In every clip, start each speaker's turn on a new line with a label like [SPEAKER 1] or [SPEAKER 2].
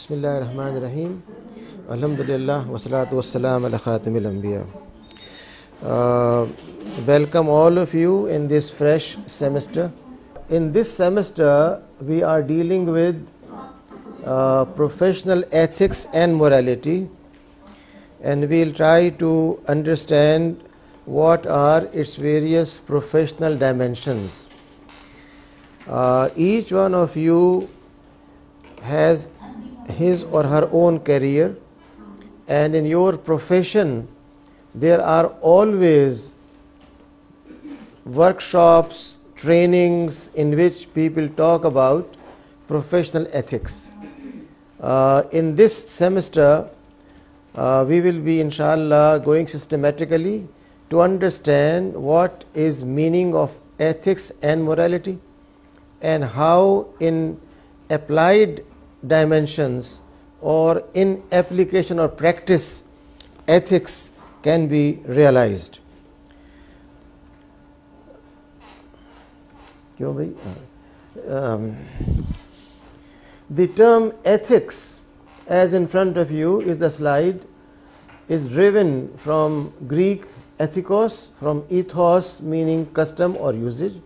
[SPEAKER 1] Bismillahirrahmanirrahim. Alhamdulillah wassalatu wassalam ala khatamil anbiya. Welcome all of you in this fresh semester. In this semester we are dealing with professional ethics and morality, and we'll try to understand what are its various professional dimensions. Each one of you has his or her own career, and in your profession there are always workshops, trainings in which people talk about professional ethics. In this semester we will be inshallah going systematically to understand what is meaning of ethics and morality, and how in applied dimensions or in application or practice ethics can be realized. The term ethics, as in front of you is the slide, is driven from Greek ethikos, from ethos meaning custom or usage.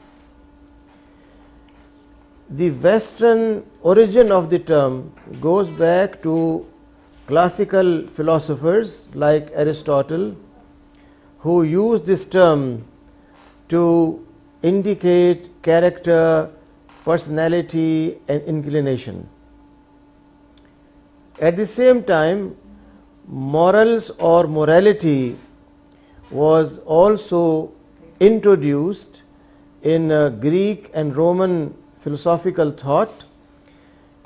[SPEAKER 1] The Western origin of the term goes back to classical philosophers like Aristotle, who used this term to indicate character, personality and inclination. At the same time, morals or morality was also introduced in Greek and Roman philosophical thought.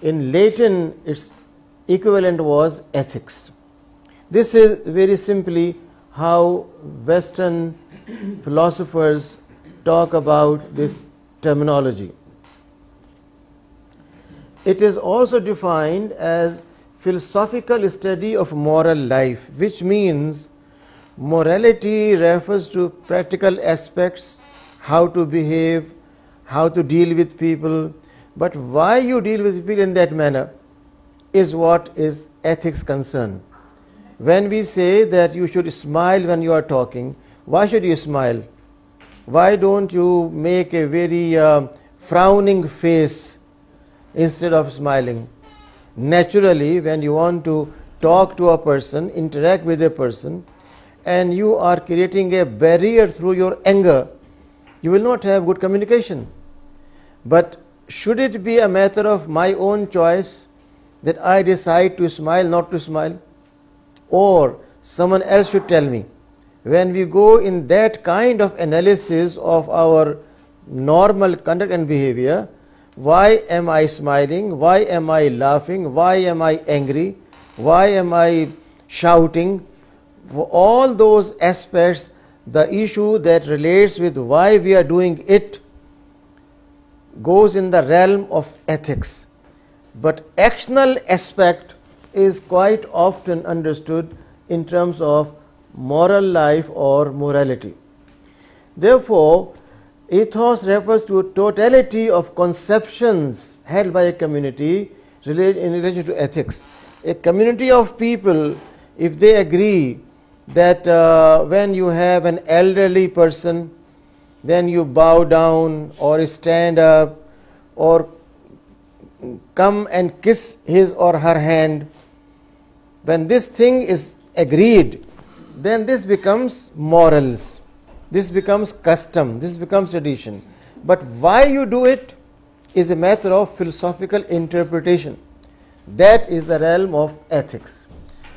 [SPEAKER 1] In Latin, its equivalent was ethics. This is very simply how Western philosophers talk about this terminology. It is also defined as philosophical study of moral life, which means morality refers to practical aspects, how to behave, how to deal with people, but why you deal with people in that manner is what is ethics concern. When we say that you should smile when you are talking, why should you smile? Why don't you make a very frowning face instead of smiling? Naturally, when you want to talk to a person, interact with a person, and you are creating a barrier through your anger, you will not have good communication. But should it be a matter of my own choice that I decide to smile, not to smile? Or someone else should tell me? When we go in that kind of analysis of our normal conduct and behavior, why am I smiling? Why am I laughing? Why am I angry? Why am I shouting? For all those aspects, the issue that relates with why we are doing it goes in the realm of ethics. But actional aspect is quite often understood in terms of moral life or morality. Therefore, ethos refers to a totality of conceptions held by a community in relation to ethics. A community of people, if they agree that when you have an elderly person, then you bow down or stand up or come and kiss his or her hand, when this thing is agreed, then this becomes morals, this becomes custom, this becomes tradition. But why you do it is a matter of philosophical interpretation. That is the realm of ethics.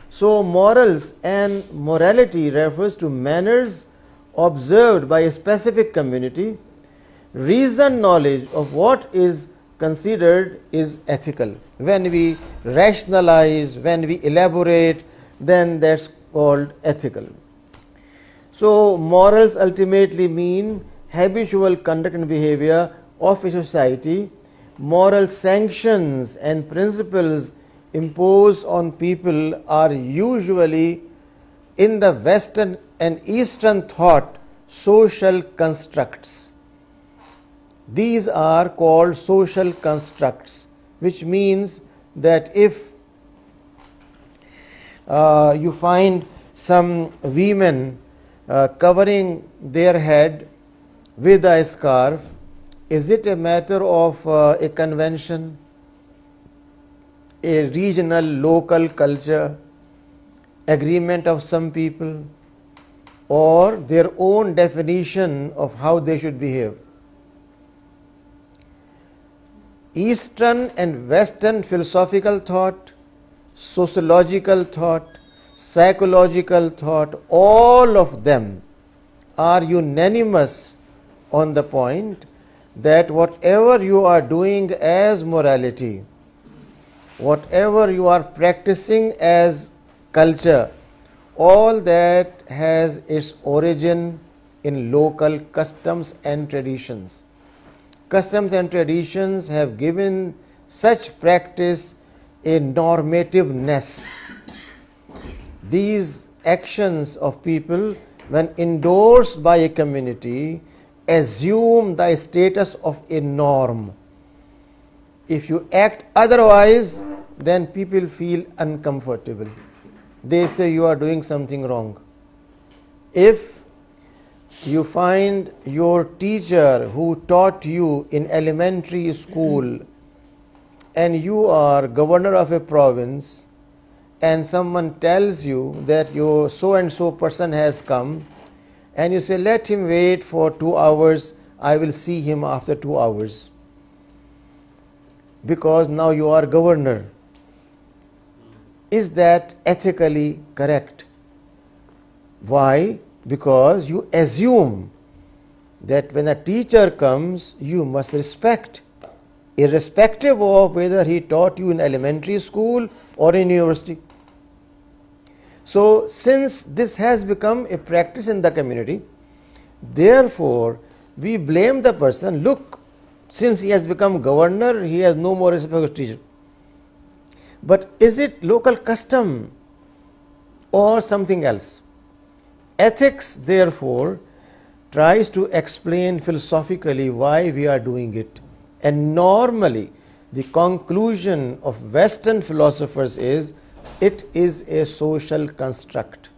[SPEAKER 1] So morals and morality refers to manners observed by a specific community. Reasoned knowledge of what is considered is ethical. When we rationalize, when we elaborate, then that's called ethical. So morals ultimately mean habitual conduct and behavior of a society. Moral sanctions and principles imposed on people are usually, in the Western and Eastern thought, social constructs. These are called social constructs, which means that if You find some women covering their head with a scarf. Is it a matter of a convention, a regional, local culture, agreement of some people, or their own definition of how they should behave? Eastern and Western philosophical thought, sociological thought, psychological thought, all of them are unanimous on the point that whatever you are doing as morality, whatever you are practicing as culture, all that has its origin in local customs and traditions. Customs and traditions have given such practice a normativeness. These actions of people, when endorsed by a community, assume the status of a norm. If you act otherwise, then people feel uncomfortable. They say you are doing something wrong. If you find your teacher who taught you in elementary school and you are governor of a province and someone tells you that your so and so person has come and you say, let him wait for 2 hours, I will see him after 2 hours, because now you are governor. Is that ethically correct? Why? Because you assume that when a teacher comes, you must respect, irrespective of whether he taught you in elementary school or in university. So, since this has become a practice in the community, therefore, we blame the person. Look, since he has become governor, he has no more respect for his teacher. But is it local custom or something else? Ethics, therefore, tries to explain philosophically why we are doing it. And normally, the conclusion of Western philosophers is, it is a social construct.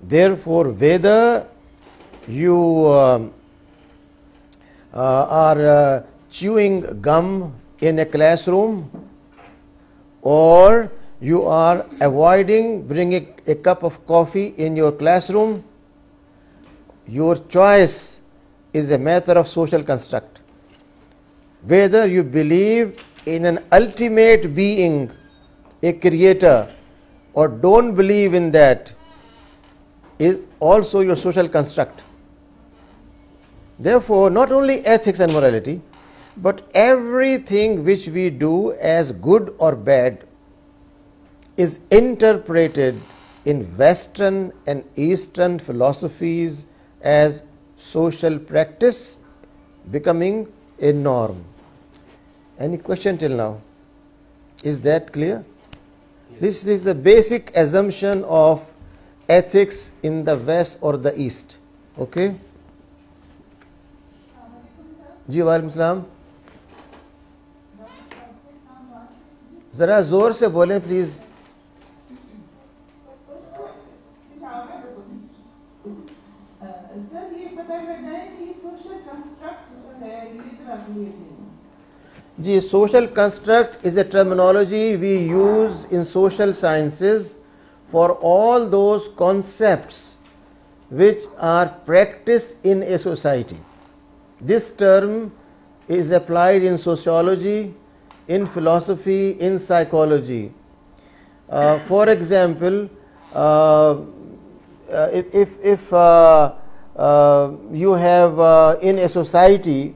[SPEAKER 1] Therefore, whether you are chewing gum in a classroom, or you are avoiding bringing a cup of coffee in your classroom, your choice is a matter of social construct. Whether you believe in an ultimate being, a creator, or don't believe in that, is also your social construct. Therefore, not only ethics and morality, but everything which we do as good or bad is interpreted in Western and Eastern philosophies as social practice becoming a norm. Any question till now? Is that clear? Yes. This is the basic assumption of ethics in the West or the East. Okay? जी वालेकुम सलाम. ज़रा ज़ोर से बोलें please.
[SPEAKER 2] Sir ये पता लग जाए कि सोशल कंस्ट्रक्ट जो है ये तरह की है.
[SPEAKER 1] जी, social construct is a terminology we use in social sciences for all those concepts which are practiced in a society. This term is applied in sociology, in philosophy, in psychology. For example, if you have in a society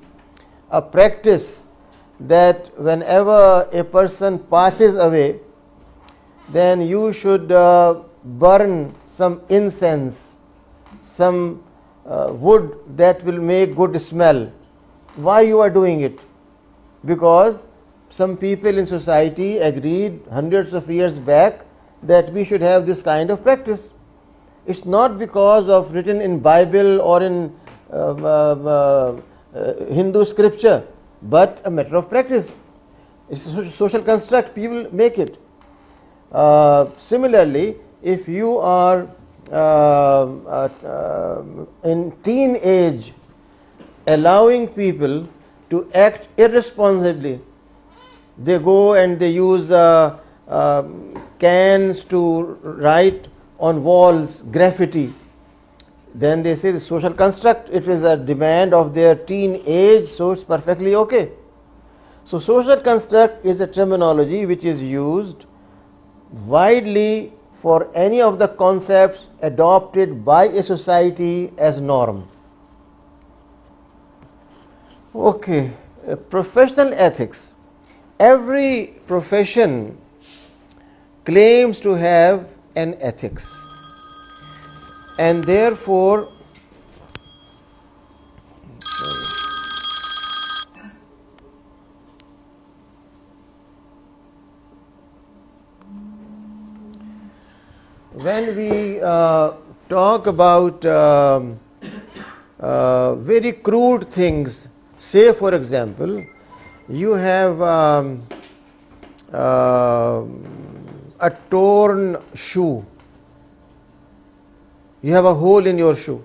[SPEAKER 1] a practice that whenever a person passes away, then you should burn some incense, some wood that will make good smell. Why you are doing it? Because some people in society agreed hundreds of years back that we should have this kind of practice. It's not because of written in Bible or in Hindu scripture, but a matter of practice. It's a social construct, people make it. Similarly, if you are in teen age, allowing people to act irresponsibly, they go and they use cans to write on walls, graffiti. Then they say the social construct, it is a demand of their teen age, so it's perfectly okay. So social construct is a terminology which is used widely for any of the concepts adopted by a society as norm. Okay, professional ethics. Every profession claims to have an ethics, and therefore when we talk about very crude things, say for example, you have a torn shoe, you have a hole in your shoe,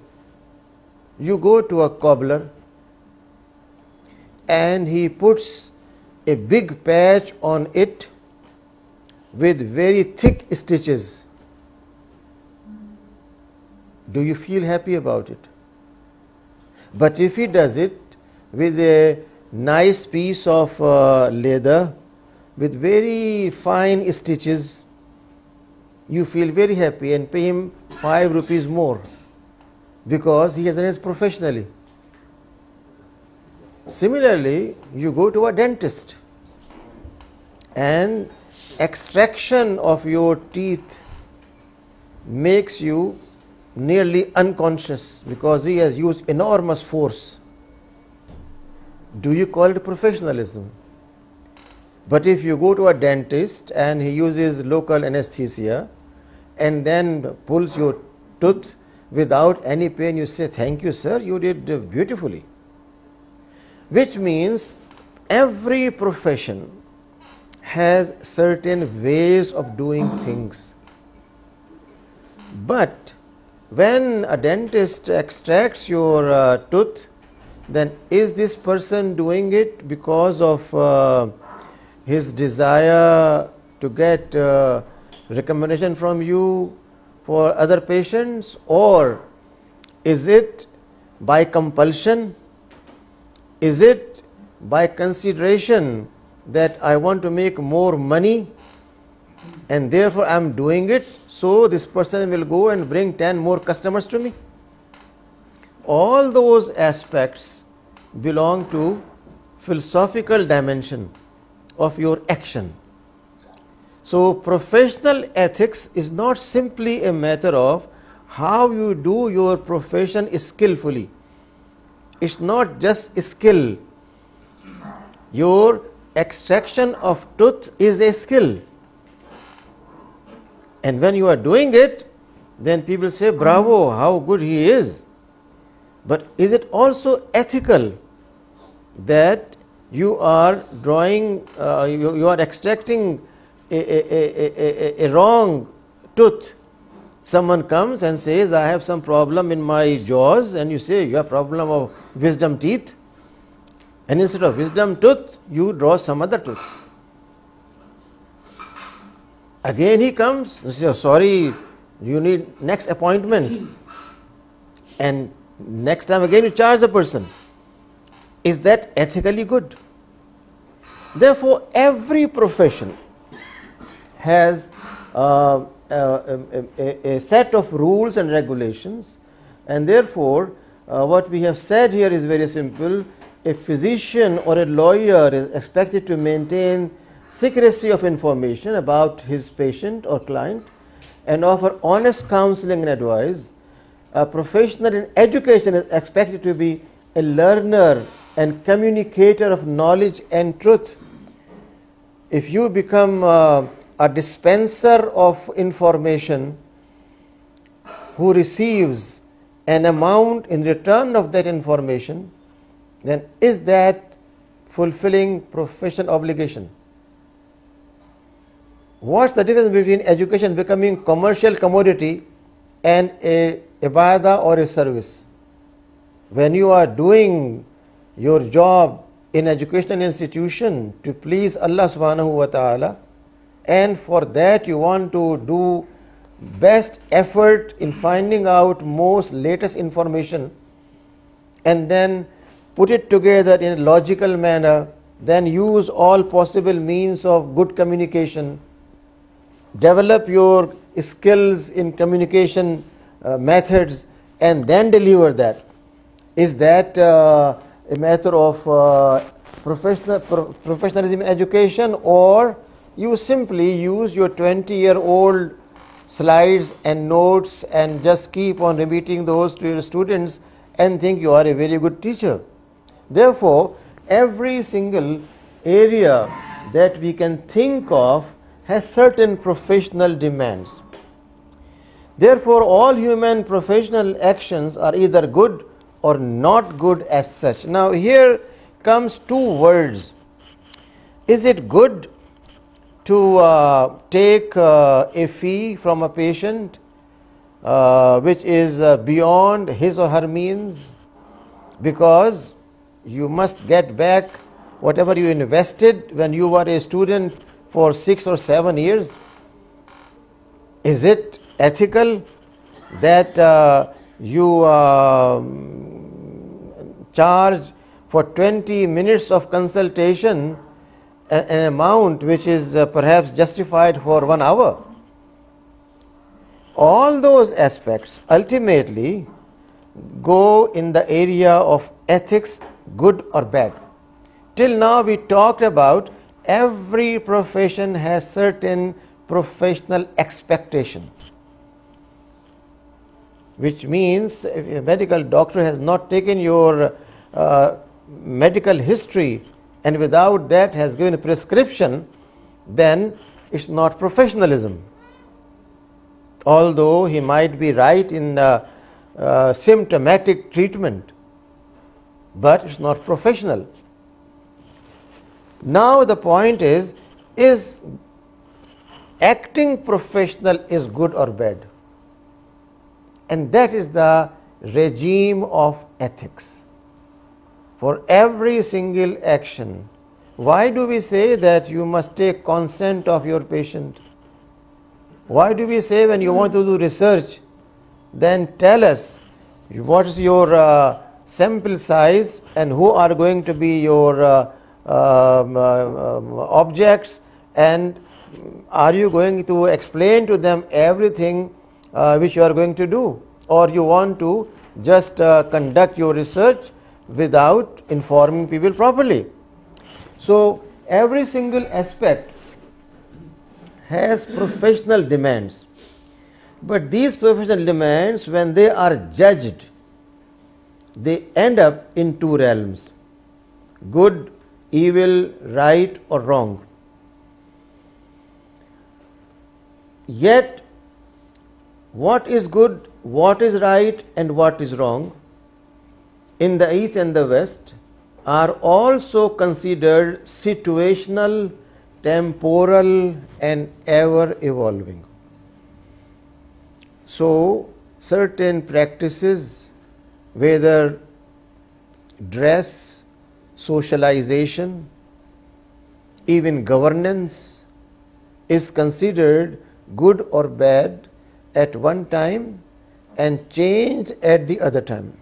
[SPEAKER 1] you go to a cobbler and he puts a big patch on it with very thick stitches. Do you feel happy about it? But if he does it with a nice piece of leather with very fine stitches, you feel very happy and pay him 5 rupees more because he has done it professionally. Similarly, you go to a dentist and extraction of your teeth makes you nearly unconscious because he has used enormous force. Do you call it professionalism? But if you go to a dentist and he uses local anesthesia and then pulls your tooth without any pain, you say, "Thank you, sir, you did beautifully." Which means every profession has certain ways of doing things. But when a dentist extracts your tooth, then is this person doing it because of his desire to get recommendation from you for other patients, or is it by compulsion? Is it by consideration that I want to make more money and therefore I am doing it, so this person will go and bring 10 more customers to me? All those aspects belong to philosophical dimension of your action. So professional ethics is not simply a matter of how you do your profession skillfully. It's not just skill. Your extraction of tooth is a skill. And when you are doing it, then people say, "Bravo, how good he is." But is it also ethical that you are drawing, you are extracting a wrong tooth? Someone comes and says, "I have some problem in my jaws," and you say, "You have problem of wisdom teeth," and instead of wisdom tooth, you draw some other tooth. Again he comes and says, "Oh, sorry, you need next appointment," and next time again you charge the person. Is that ethically good? Therefore, every profession has a set of rules and regulations, and therefore what we have said here is very simple. A physician or a lawyer is expected to maintain secrecy of information about his patient or client and offer honest counseling and advice. A professional in education is expected to be a learner and communicator of knowledge and truth. If you become a dispenser of information who receives an amount in return of that information, then is that fulfilling professional obligation? What's the difference between education becoming commercial commodity and a ibadah or a service? When you are doing your job in educational institution to please Allah subhanahu wa ta'ala, and for that you want to do best effort in finding out most latest information and then put it together in a logical manner, then use all possible means of good communication, develop your skills in communication methods, and then deliver that. Is that a matter of professionalism in education, or you simply use your 20-year-old slides and notes and just keep on repeating those to your students and think you are a very good teacher? Therefore, every single area that we can think of has certain professional demands. Therefore, all human professional actions are either good or not good as such. Now, here comes two words. Is it good to take a fee from a patient which is beyond his or her means, because you must get back whatever you invested when you were a student for 6 or 7 years? Is it ethical that you charge for 20 minutes of consultation an amount which is perhaps justified for 1 hour? All those aspects ultimately go in the area of ethics, good or bad. Till now we talked about every profession has certain professional expectation, which means if a medical doctor has not taken your medical history and without that has given a prescription, then it's not professionalism. Although he might be right in symptomatic treatment, but it's not professional. Now the point is acting professional is good or bad? And that is the regime of ethics. For every single action, why do we say that you must take consent of your patient? Why do we say when you want to do research, then tell us what is your sample size and who are going to be your objects, and are you going to explain to them everything which you are going to do, or you want to just conduct your research without informing people properly? So every single aspect has professional demands, but these professional demands, when they are judged, they end up in two realms: good, evil, right or wrong. Yet what is good, what is right and what is wrong in the East and the West are also considered situational, temporal and ever evolving. So certain practices, whether dress, socialization, even governance, is considered good or bad at one time and changed at the other time.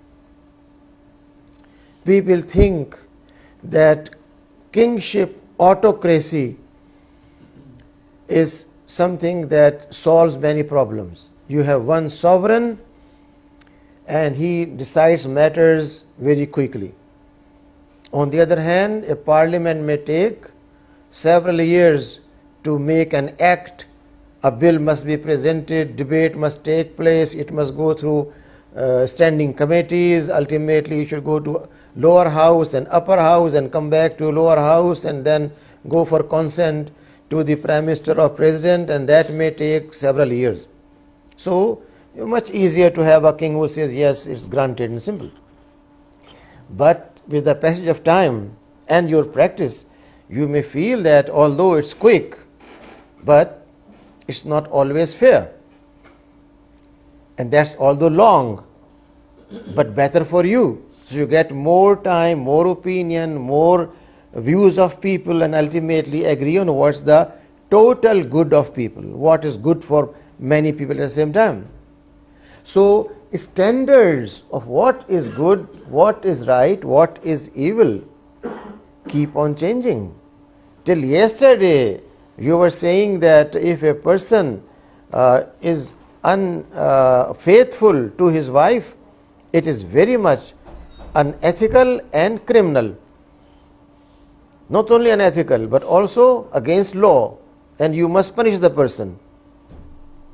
[SPEAKER 1] People think that kingship, autocracy is something that solves many problems. You have one sovereign and he decides matters very quickly. On the other hand, a parliament may take several years to make an act. A bill must be presented, debate must take place, it must go through standing committees, ultimately it should go to lower house, then upper house, and come back to lower house, and then go for consent to the prime minister or president, and that may take several years. So much easier to have a king who says yes, it's granted and simple. But with the passage of time and your practice, you may feel that although it's quick, but it's not always fair. And that's although long, but better for you. So you get more time, more opinion, more views of people, and ultimately agree on what's the total good of people, what is good for many people at the same time. So standards of what is good, what is right, what is evil keep on changing. Till yesterday you were saying that if a person is unfaithful to his wife, it is very much unethical and criminal. Not only unethical but also against law, and you must punish the person.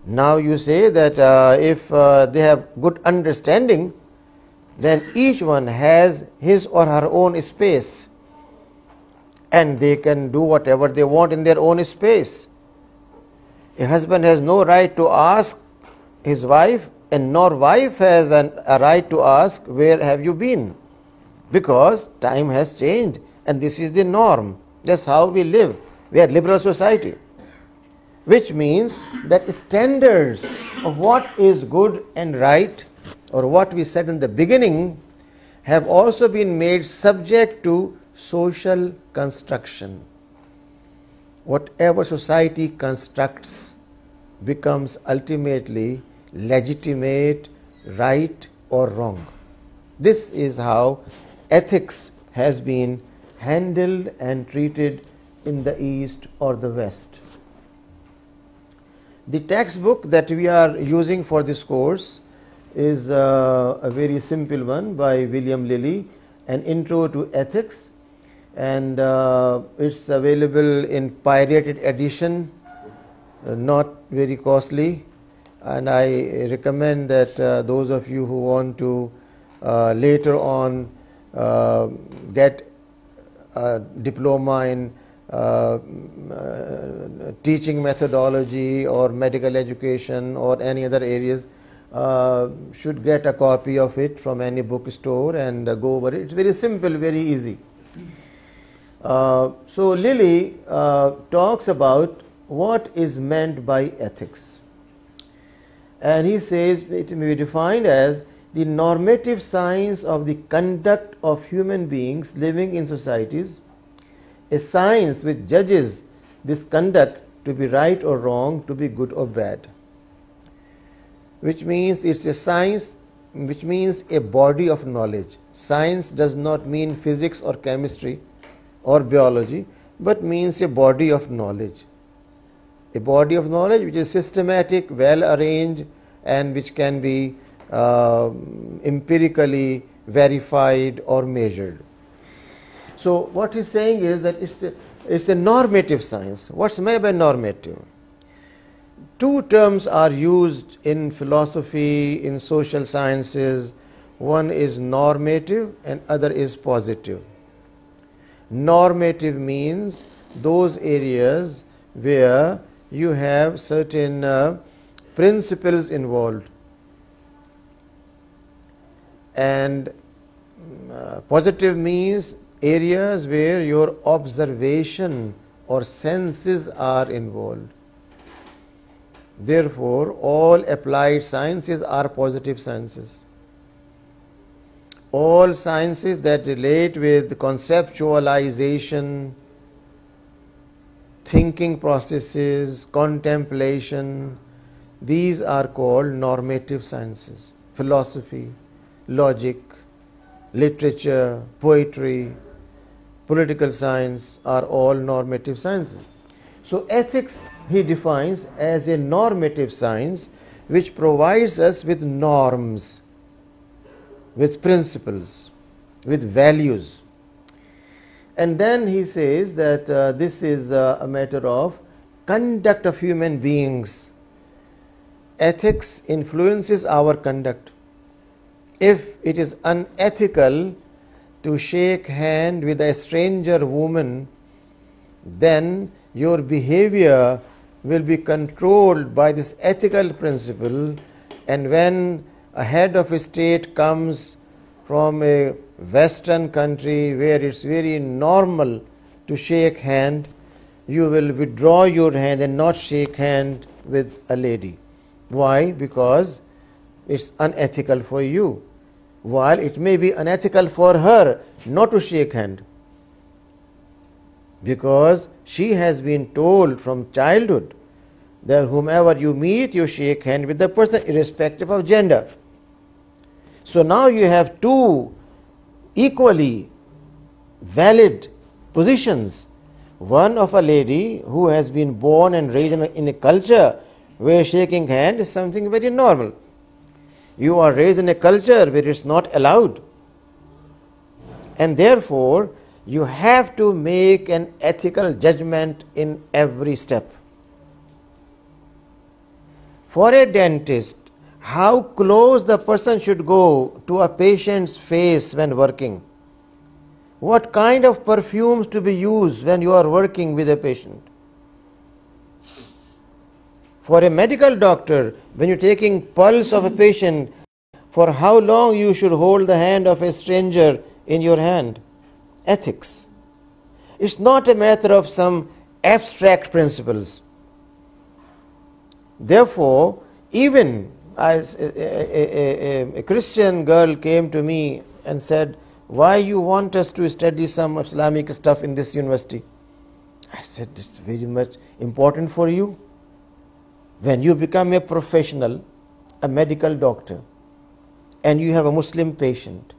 [SPEAKER 1] Now you say that if they have good understanding, then each one has his or her own space and they can do whatever they want in their own space. A husband has no right to ask his wife, and nor wife has a right to ask, where have you been? Because time has changed and this is the norm. That's how we live. We are a liberal society, which means that standards of what is good and right, or what we said in the beginning, have also been made subject to social construction. Whatever society constructs becomes ultimately legitimate, right or wrong. This is how ethics has been handled and treated in the East or the West. The textbook that we are using for this course is a very simple one by William Lilly, An Intro to Ethics, and it's available in pirated edition, not very costly, and I recommend that those of you who want to later on get a diploma in teaching methodology or medical education or any other areas should get a copy of it from any bookstore and go over it. It's very simple, very easy. So Lilly talks about what is meant by ethics, and he says it may be defined as the normative science of the conduct of human beings living in societies, a science which judges this conduct to be right or wrong, to be good or bad. Which means it's a science, which means a body of knowledge. Science does not mean physics or chemistry or biology, but means a body of knowledge. A body of knowledge which is systematic, well arranged, and which can be empirically verified or measured. So what he's saying is that it's a normative science. What's meant by normative? Two terms are used in philosophy, in social sciences. One is normative and other is positive. Normative means those areas where you have certain principles involved, and positive means areas where your observation or senses are involved. Therefore, all applied sciences are positive sciences. All sciences that relate with conceptualization, thinking processes, contemplation, these are called normative sciences. Philosophy, logic, literature, poetry, political science are all normative sciences. So ethics he defines as a normative science which provides us with norms, with principles, with values. And then he says that this is a matter of conduct of human beings. Ethics influences our conduct. If it is unethical to shake hand with a stranger woman, then your behavior will be controlled by this ethical principle, and when a head of a state comes from a Western country where it's very normal to shake hand, you will withdraw your hand and not shake hand with a lady. Why? Because it's unethical for you, while it may be unethical for her not to shake hand, because she has been told from childhood that whomever you meet, you shake hand with the person irrespective of gender. So now you have two equally valid positions. One of a lady who has been born and raised in a culture where shaking hand is something very normal. You are raised in a culture where it's not allowed. And therefore, you have to make an ethical judgment in every step. For a dentist, how close the person should go to a patient's face when working? What kind of perfumes to be used when you are working with a patient? For a medical doctor, when you're taking pulse of a patient, for how long you should hold the hand of a stranger in your hand? Ethics. It's not a matter of some abstract principles. Therefore, even as a Christian girl came to me and said, why you want us to study some Islamic stuff in this university? I said, it's very much important for you. When you become a professional, a medical doctor, and you have a Muslim patient,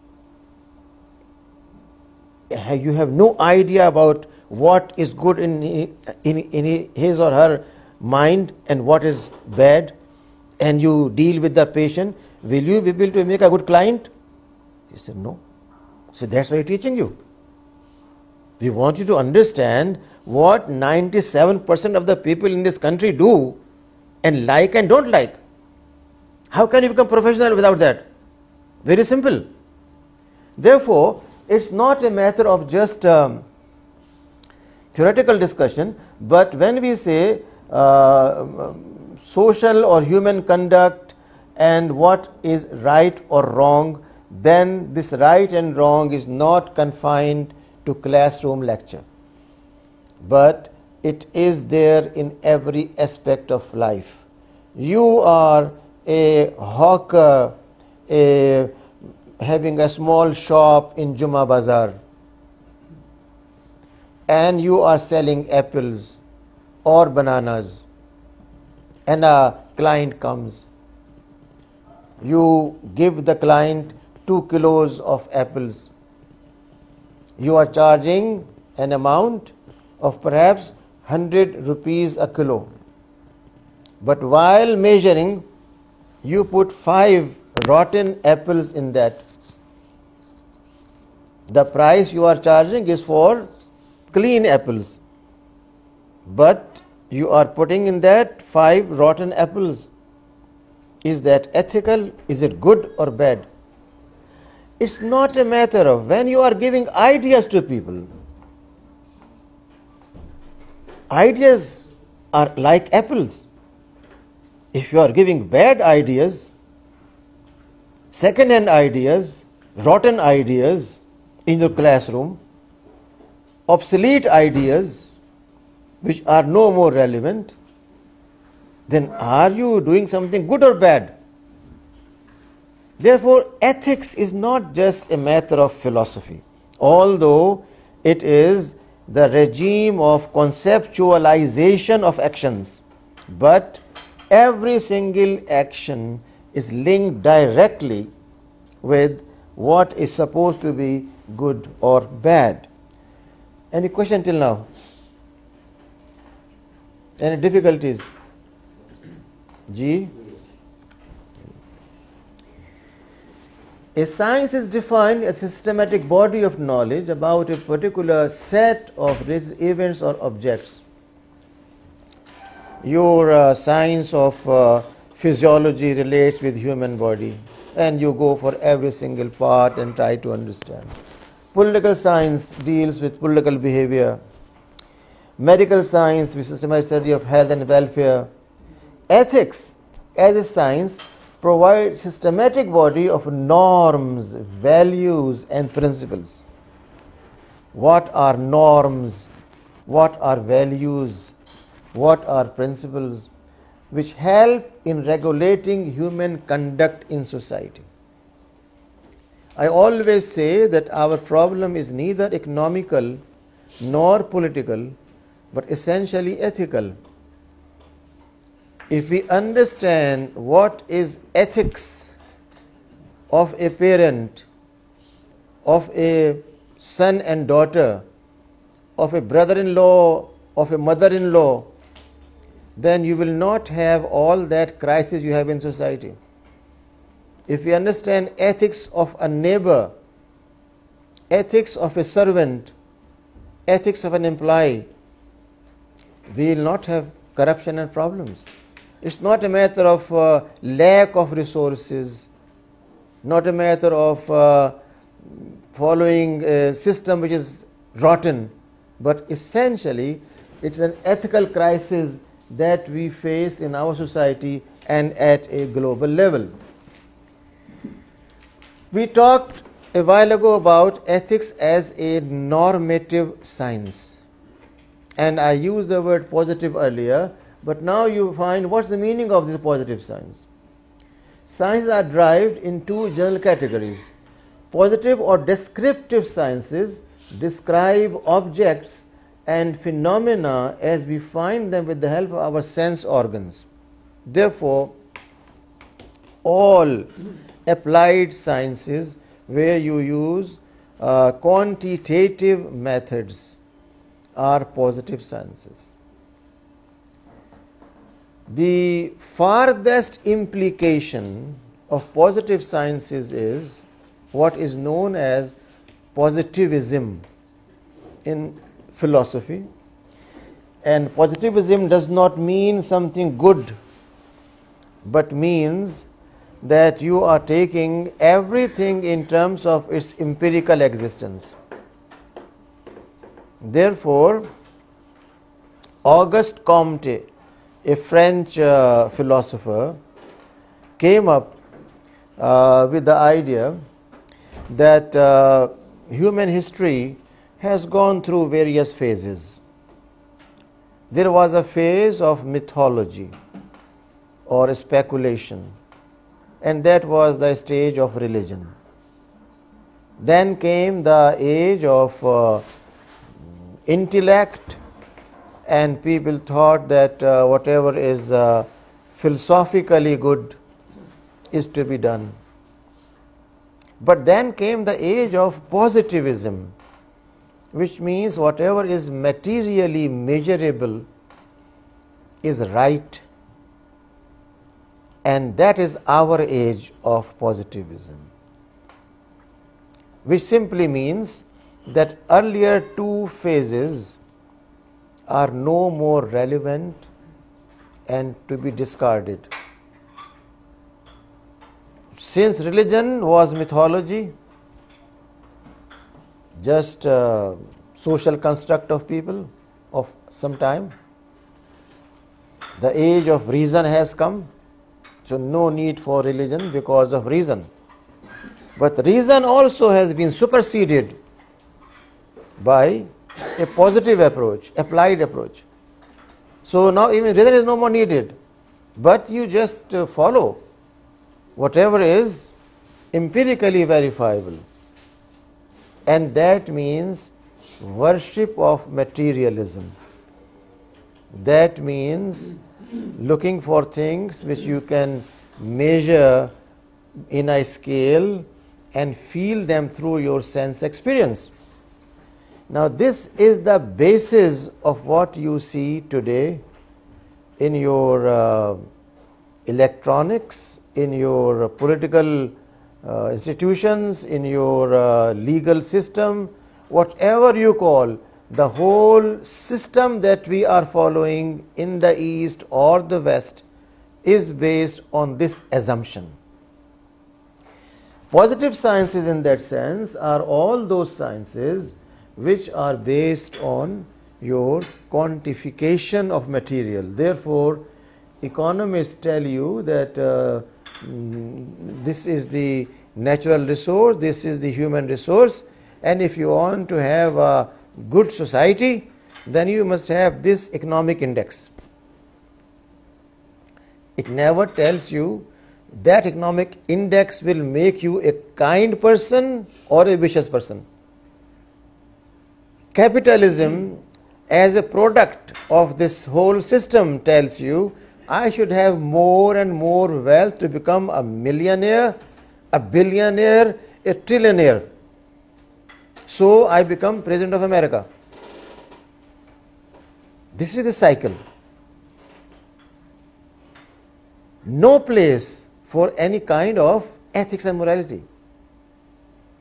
[SPEAKER 1] you have no idea about what is good in his or her mind and what is bad, and you deal with the patient, will you be able to make a good client? He said, no. So that's why we're teaching you. We want you to understand what 97% of the people in this country do and like and don't like. How can you become professional without that? Very simple. Therefore, it's not a matter of just theoretical discussion, but when we say social or human conduct and what is right or wrong, then this right and wrong is not confined to classroom lecture, but it is there in every aspect of life. You are a hawker, having a small shop in Juma Bazaar, and you are selling apples or bananas, and a client comes. You give the client 2 kilos of apples. You are charging an amount of perhaps 100 rupees a kilo. But while measuring, you put 5 rotten apples in that. The price you are charging is for clean apples, but you are putting in that 5 rotten apples. Is that ethical? Is it good or bad? It's not a matter of when you are giving ideas to people. Ideas are like apples. If you are giving bad ideas, second-hand ideas, rotten ideas in your classroom, obsolete ideas which are no more relevant, then are you doing something good or bad? Therefore, ethics is not just a matter of philosophy, although it is the regime of conceptualization of actions, but every single action is linked directly with what is supposed to be good or bad. Any question till now? Any difficulties? G? A science is defined as a systematic body of knowledge about a particular set of events or objects. Your science of physiology relates with human body, and you go for every single part and try to understand. Political science deals with political behavior. Medical science with systematic study of health and welfare. Ethics as a science provides systematic body of norms, values and principles. What are norms? what are values, what are principles which help in regulating human conduct in society. I always say that our problem is neither economical nor political, but essentially ethical. If we understand what is ethics of a parent, of a son and daughter, of a brother-in-law, of a mother-in-law, then you will not have all that crisis you have in society. If we understand ethics of a neighbor, ethics of a servant, ethics of an employee, we will not have corruption and problems. It's not a matter of lack of resources, not a matter of following a system which is rotten, but essentially it's an ethical crisis that we face in our society and at a global level. We talked a while ago about ethics as a normative science, and I used the word positive earlier, but now you find what's the meaning of this positive science. Sciences are derived in two general categories. Positive or descriptive sciences describe objects and phenomena as we find them with the help of our sense organs. Therefore, all applied sciences where you use quantitative methods are positive sciences. The farthest implication of positive sciences is what is known as positivism in philosophy. And positivism does not mean something good, but means that you are taking everything in terms of its empirical existence. Therefore, Auguste Comte, a French philosopher, came up with the idea that human history has gone through various phases. There was a phase of mythology or speculation, and that was the stage of religion. Then came the age of intellect, and people thought that whatever is philosophically good is to be done. But then came the age of positivism, which means whatever is materially measurable is right, and that is our age of positivism, which simply means that earlier two phases are no more relevant and to be discarded. Since religion was mythology, just a social construct of people of some time, the age of reason has come, so no need for religion because of reason. But reason also has been superseded by a positive approach, applied approach. So now even reason is no more needed, but you just follow whatever is empirically verifiable. And that means worship of materialism. That means looking for things which you can measure in a scale and feel them through your sense experience. Now this is the basis of what you see today in your electronics, in your political institutions, in your legal system, whatever you call, the whole system that we are following in the East or the West is based on this assumption. Positive sciences in that sense are all those sciences which are based on your quantification of material. Therefore, economists tell you that this is the natural resource, this is the human resource, and if you want to have a good society, then you must have this economic index. It never tells you that economic index will make you a kind person or a vicious person. Capitalism as a product of this whole system tells you I should have more and more wealth to become a millionaire, a billionaire, a trillionaire. So I become President of America. This is the cycle. No place for any kind of ethics and morality.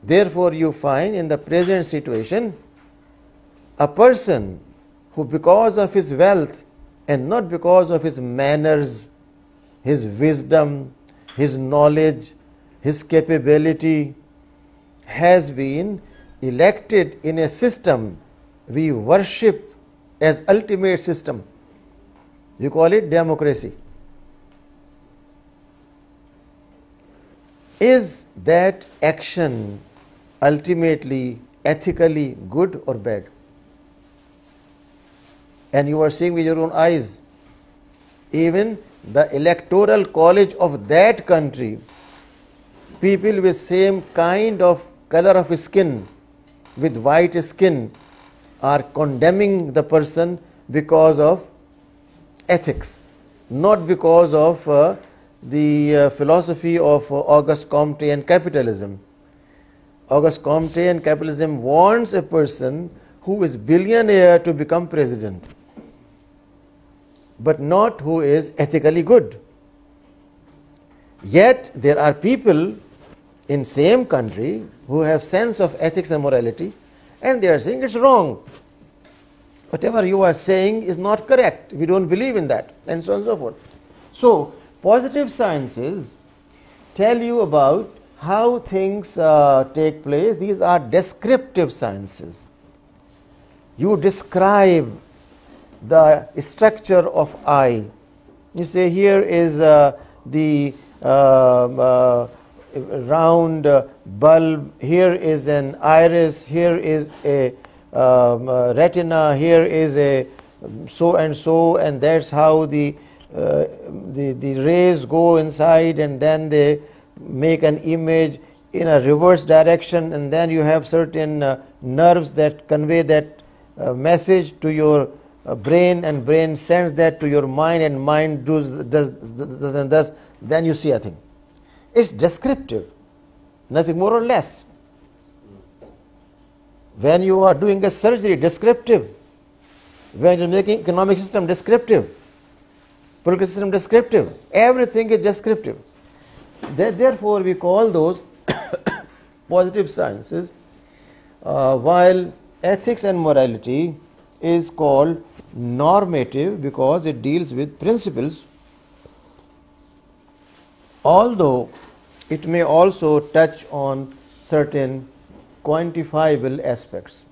[SPEAKER 1] Therefore, you find in the present situation a person who, because of his wealth and not because of his manners, his wisdom, his knowledge, his capability, has been elected in a system we worship as ultimate system. You call it democracy. Is that action ultimately ethically good or bad? And you are seeing with your own eyes, even the electoral college of that country, people with same kind of color of skin, with white skin, are condemning the person because of ethics, not because of the philosophy of Auguste Comte and capitalism. Auguste Comte and capitalism wants a person who is billionaire to become president, but not who is ethically good. Yet there are people in same country who have sense of ethics and morality, and they are saying it's wrong. Whatever you are saying is not correct. We don't believe in that, and so on and so forth. So positive sciences tell you about how things take place. These are descriptive sciences. You describe the structure of eye. You say here is the round bulb, here is an iris, here is a retina, here is a so and so, and that's how the rays go inside, and then they make an image in a reverse direction, and then you have certain nerves that convey that message to your brain, and brain sends that to your mind, and mind does and does. Then you see a thing. It's descriptive, nothing more or less. When you are doing a surgery, descriptive. When you're making economic system, descriptive. Political system, descriptive. Everything is descriptive. Therefore, we call those positive sciences, while ethics and morality is called normative because it deals with principles, although it may also touch on certain quantifiable aspects.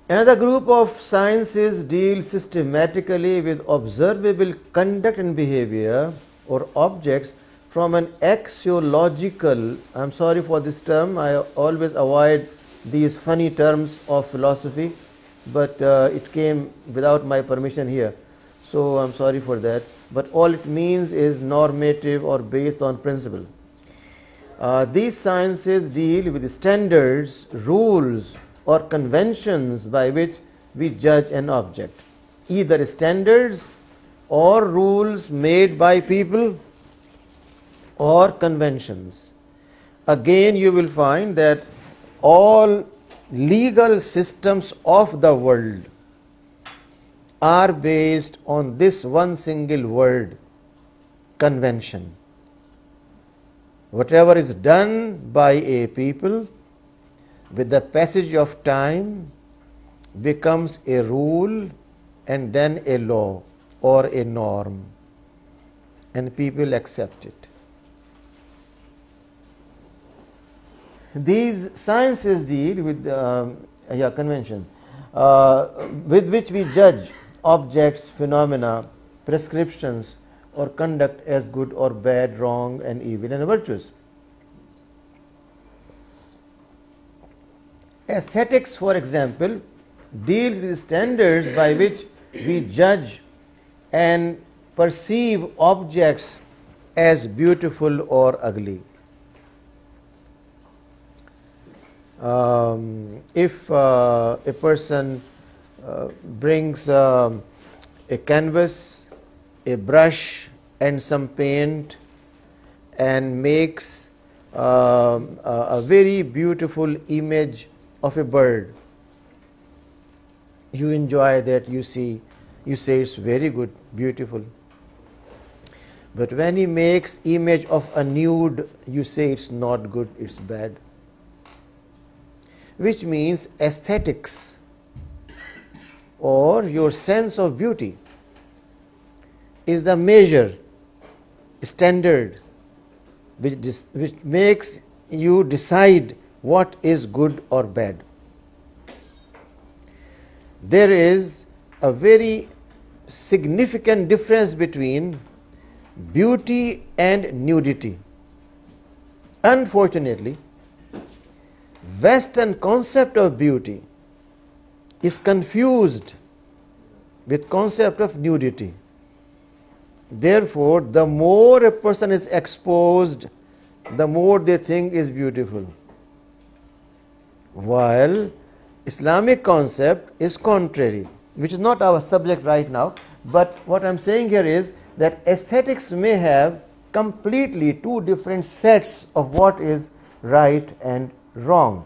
[SPEAKER 1] Another group of sciences deals systematically with observable conduct and behavior or objects from an axiological, I'm sorry for this term, I always avoid these funny terms of philosophy, but it came without my permission here, so I'm sorry for that. But all it means is normative or based on principle. These sciences deal with standards, rules, or conventions by which we judge an object, either standards or rules made by people or conventions. Again, you will find that all legal systems of the world are based on this one single word, convention. Whatever is done by a people, with the passage of time becomes a rule and then a law or a norm, and people accept it. These sciences deal with conventions with which we judge objects, phenomena, prescriptions, or conduct as good or bad, wrong and evil and virtuous. Aesthetics, for example, deals with standards by which we judge and perceive objects as beautiful or ugly. If a person brings a canvas, a brush, and some paint and makes a very beautiful image of a bird, you enjoy that, you say it's very good, beautiful. But when he makes image of a nude, you say it's not good, it's bad. Which means aesthetics, or your sense of beauty, is the measure, standard, which makes you decide what is good or bad. There is a very significant difference between beauty and nudity. Unfortunately, Western concept of beauty is confused with concept of nudity. Therefore, the more a person is exposed, the more they think is beautiful. While Islamic concept is contrary, which is not our subject right now, but what I'm saying here is that aesthetics may have completely two different sets of what is right and wrong.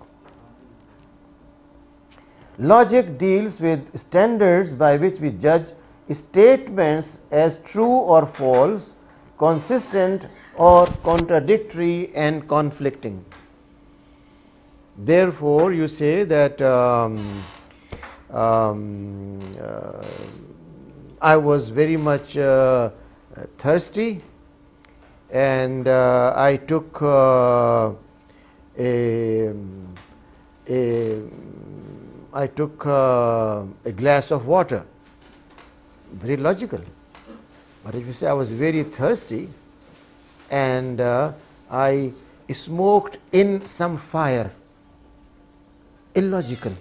[SPEAKER 1] Logic deals with standards by which we judge statements as true or false, consistent or contradictory and conflicting. Therefore, you say that I was very much thirsty, and I took a glass of water. Very logical. But if you say I was very thirsty and I smoked in some fire, illogical.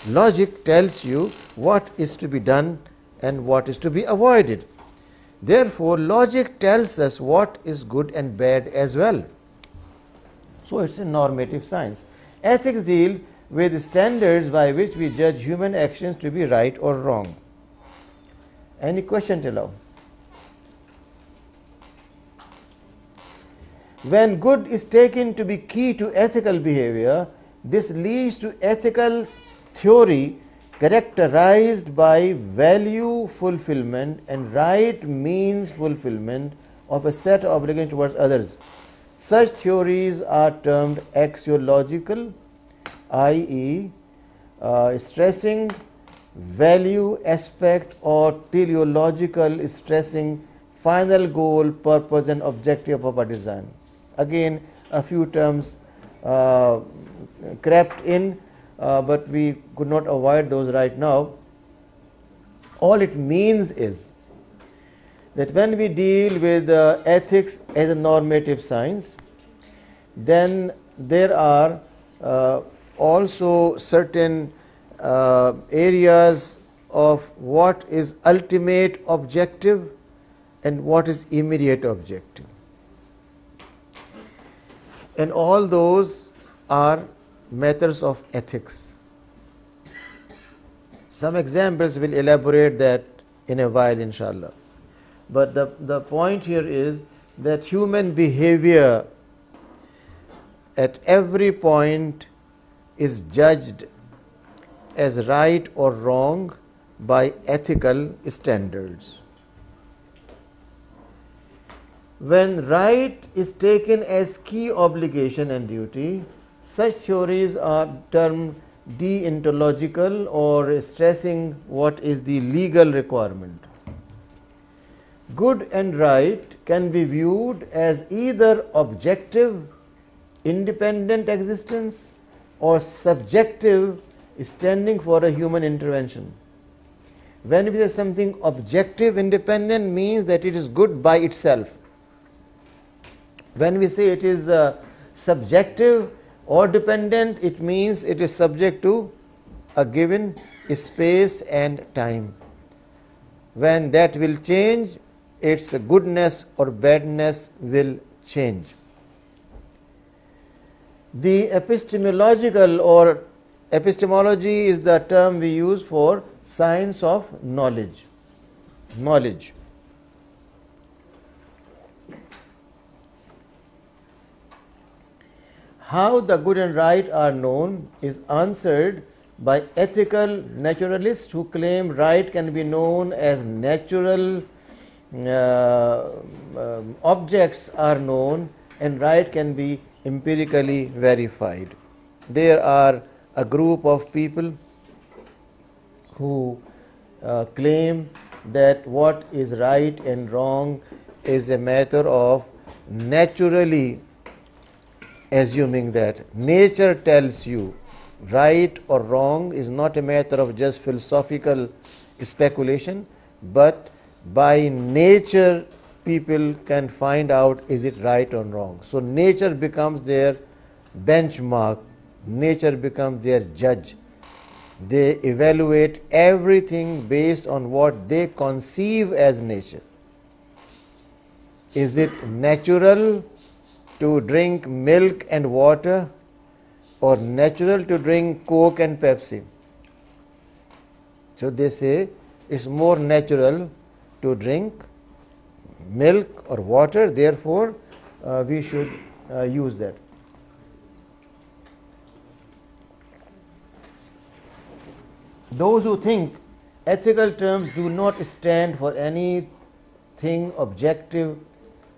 [SPEAKER 1] Logic tells you what is to be done and what is to be avoided. Therefore, logic tells us what is good and bad as well. So it's a normative science. Ethics deal with standards by which we judge human actions to be right or wrong. Any question till now? When good is taken to be key to ethical behavior, this leads to ethical theory characterized by value fulfillment and right means fulfillment of a set of obligations towards others. Such theories are termed axiological, i.e., stressing value aspect, or teleological, stressing final goal, purpose and objective of a design. Again, a few terms crept in, but we could not avoid those right now. All it means is that when we deal with ethics as a normative science, then there are also certain areas of what is ultimate objective and what is immediate objective. And all those are matters of ethics. Some examples will elaborate that in a while, inshallah. But the point here is that human behavior at every point is judged as right or wrong by ethical standards. When right is taken as key obligation and duty, such theories are termed deontological, or stressing what is the legal requirement. Good and right can be viewed as either objective, independent existence, or subjective, standing for a human intervention. When we say something objective, independent, means that it is good by itself. When we say it is subjective Or dependent, it means it is subject to a given space and time. When that will change, its goodness or badness will change. The epistemological or epistemology is the term we use for science of knowledge. Knowledge. How the good and right are known is answered by ethical naturalists who claim right can be known as natural objects are known and right can be empirically verified. There are a group of people who claim that what is right and wrong is a matter of naturally assuming that nature tells you right or wrong is not a matter of just philosophical speculation, but by nature people can find out is it right or wrong. So nature becomes their benchmark, nature becomes their judge. They evaluate everything based on what they conceive as nature. Is it natural to drink milk and water, or natural to drink Coke and Pepsi? So they say it's more natural to drink milk or water, therefore we should use that. Those who think ethical terms do not stand for anything objective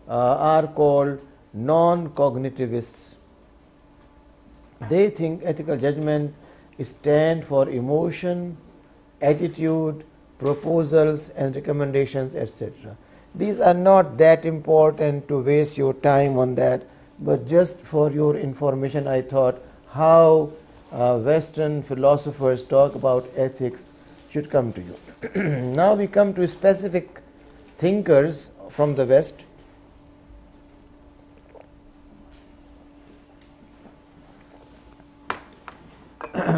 [SPEAKER 1] are called non-cognitivists. They think ethical judgment stand for emotion, attitude, proposals and recommendations, etc. These are not that important to waste your time on that, but just for your information, I thought how Western philosophers talk about ethics should come to you. Now we come to specific thinkers from the West.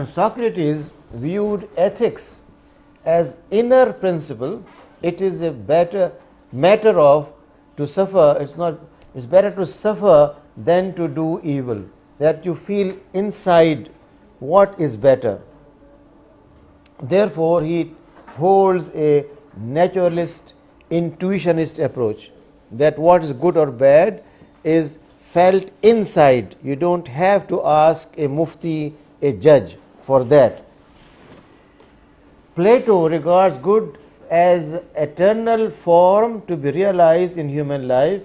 [SPEAKER 1] Socrates viewed ethics as inner principle. It is a better matter of to suffer. It's better to suffer than to do evil. That you feel inside what is better. Therefore, he holds a naturalist, intuitionist approach. That what is good or bad is felt inside. You don't have to ask a mufti, a judge for that. Plato regards good as eternal form to be realized in human life.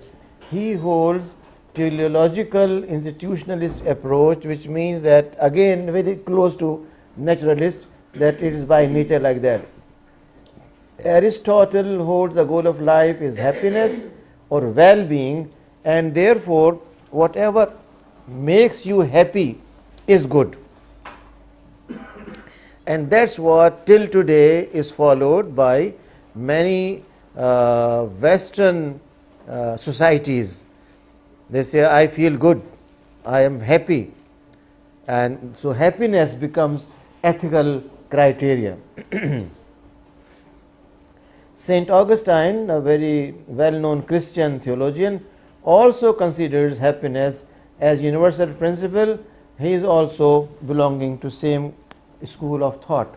[SPEAKER 1] He holds teleological institutionalist approach, which means that again very close to naturalist, that it is by nature like that. Aristotle holds the goal of life is happiness or well-being, and therefore whatever makes you happy is good. And that's what till today is followed by many Western societies. They say, I feel good, I am happy. And so happiness becomes ethical criteria. Saint Augustine, a very well-known Christian theologian, also considers happiness as universal principle. He is also belonging to same school of thought.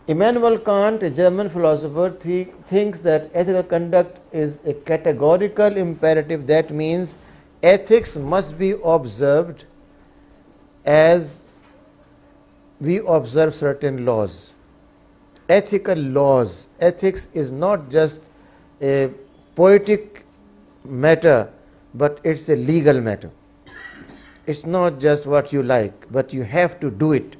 [SPEAKER 1] Immanuel Kant, a German philosopher, thinks that ethical conduct is a categorical imperative. That means ethics must be observed as we observe certain laws. Ethical laws. Ethics is not just a poetic matter, but it's a legal matter. It's not just what you like, but you have to do it.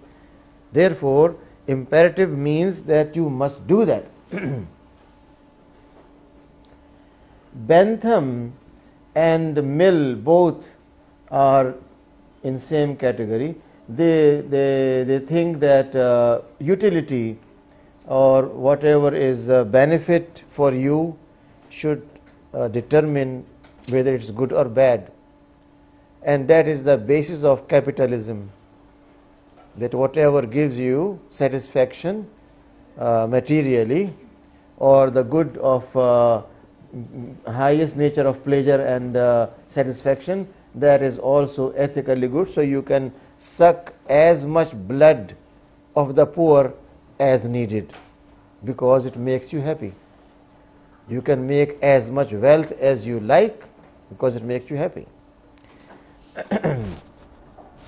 [SPEAKER 1] Therefore, imperative means that you must do that. Bentham and Mill both are in same category. They think that utility or whatever is benefit for you should determine whether it's good or bad. and that is the basis of capitalism, that whatever gives you satisfaction materially, or the good of highest nature of pleasure and satisfaction, that is also ethically good. So you can suck as much blood of the poor as needed, because it makes you happy. You can make as much wealth as you like, because it makes you happy.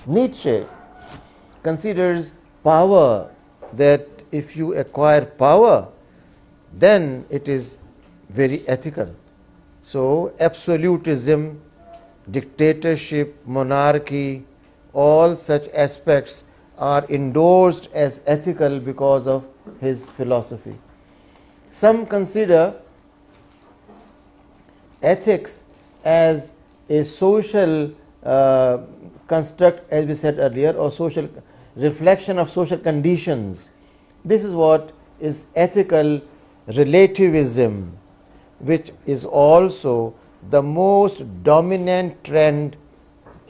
[SPEAKER 1] Nietzsche considers power, that if you acquire power, then it is very ethical. So absolutism, dictatorship, monarchy, all such aspects are endorsed as ethical because of his philosophy. Some consider ethics as a social construct, as we said earlier, or social reflection of social conditions. This is what is ethical relativism, which is also the most dominant trend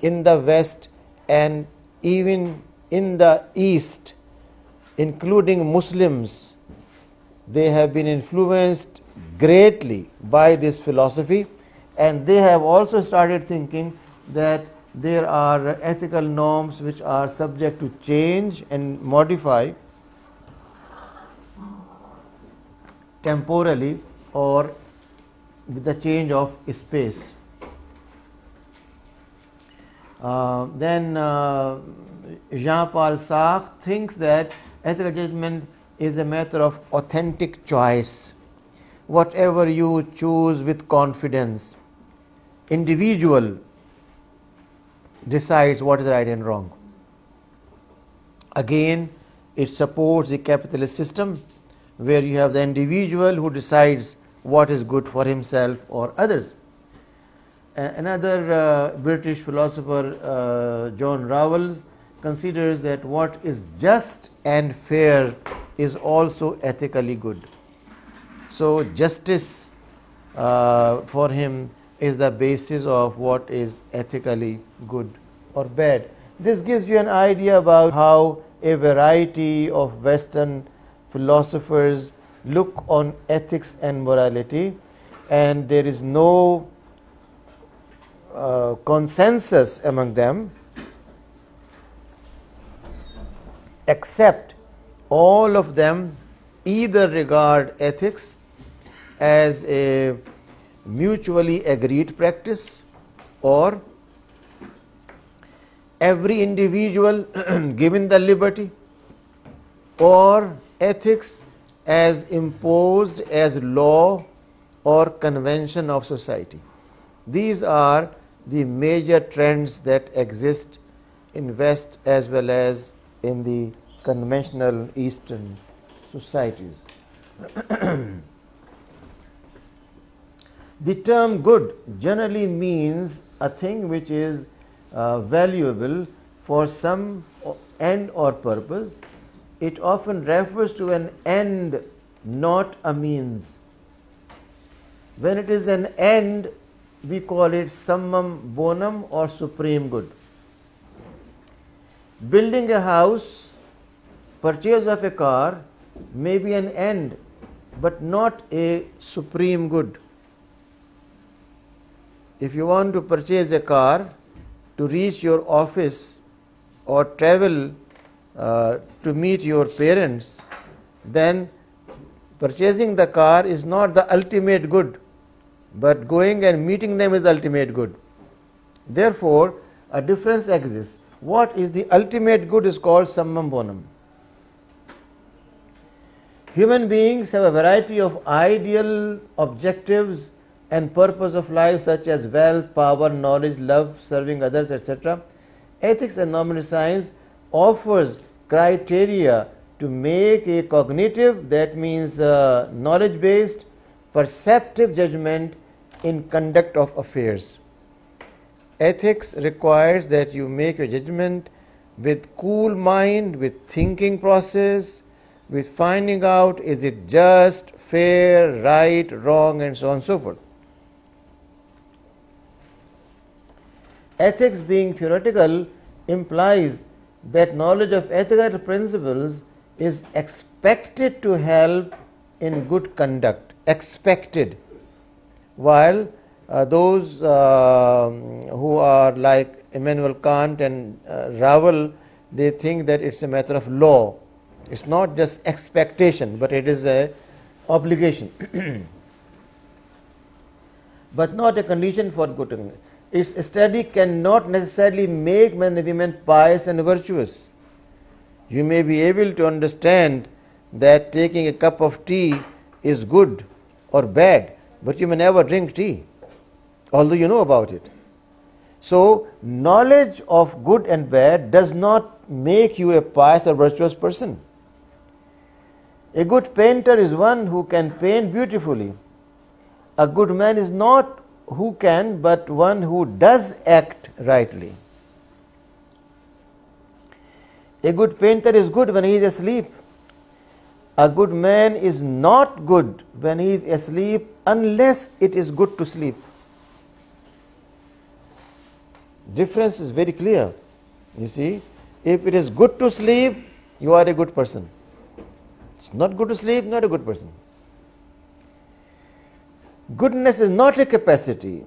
[SPEAKER 1] in the West and even in the East, including Muslims. They have been influenced greatly by this philosophy, and they have also started thinking that there are ethical norms which are subject to change and modify temporally or with the change of space. Then Jean-Paul Sartre thinks that ethical judgment is a matter of authentic choice. Whatever you choose with confidence, individual decides what is right and wrong. Again, it supports the capitalist system, where you have the individual who decides what is good for himself or others. Another British philosopher, John Rawls, considers that what is just and fair is also ethically good. So justice for him is the basis of what is ethically good or bad. This gives you an idea about how a variety of Western philosophers look on ethics and morality, and there is no consensus among them, except all of them either regard ethics as a mutually agreed practice, or every individual given the liberty, or ethics as imposed as law or convention of society. These are the major trends that exist in West as well as in the conventional Eastern societies. The term good generally means a thing which is valuable for some end or purpose. It often refers to an end, not a means. When it is an end, we call it summum bonum or supreme good. Building a house, purchase of a car may be an end, but not a supreme good. If you want to purchase a car to reach your office or travel to meet your parents, then purchasing the car is not the ultimate good, but going and meeting them is the ultimate good. Therefore, a difference exists. What is the ultimate good is called summum bonum. Human beings have a variety of ideal objectives and purpose of life, such as wealth, power, knowledge, love, serving others, etc. Ethics and normative science offers criteria to make a cognitive, that means knowledge-based, perceptive judgment in conduct of affairs. Ethics requires that you make a judgment with cool mind, with thinking process, with finding out is it just, fair, right, wrong, and so on and so forth. Ethics being theoretical implies that knowledge of ethical principles is expected to help in good conduct, expected, while those who are like Immanuel Kant and Ravel, they think that it's a matter of law. It's not just expectation, but it is a obligation, but not a condition for good conduct. Its study cannot necessarily make men and women pious and virtuous. You may be able to understand that taking a cup of tea is good or bad, but you may never drink tea, although you know about it. So, knowledge of good and bad does not make you a pious or virtuous person. A good painter is one who can paint beautifully. A good man is not who can, but one who does act rightly. A good painter is good when he is asleep. A good man is not good when he is asleep unless it is good to sleep. Difference is very clear. You see, if it is good to sleep, you are a good person. It's not good to sleep, not a good person. Goodness is not a capacity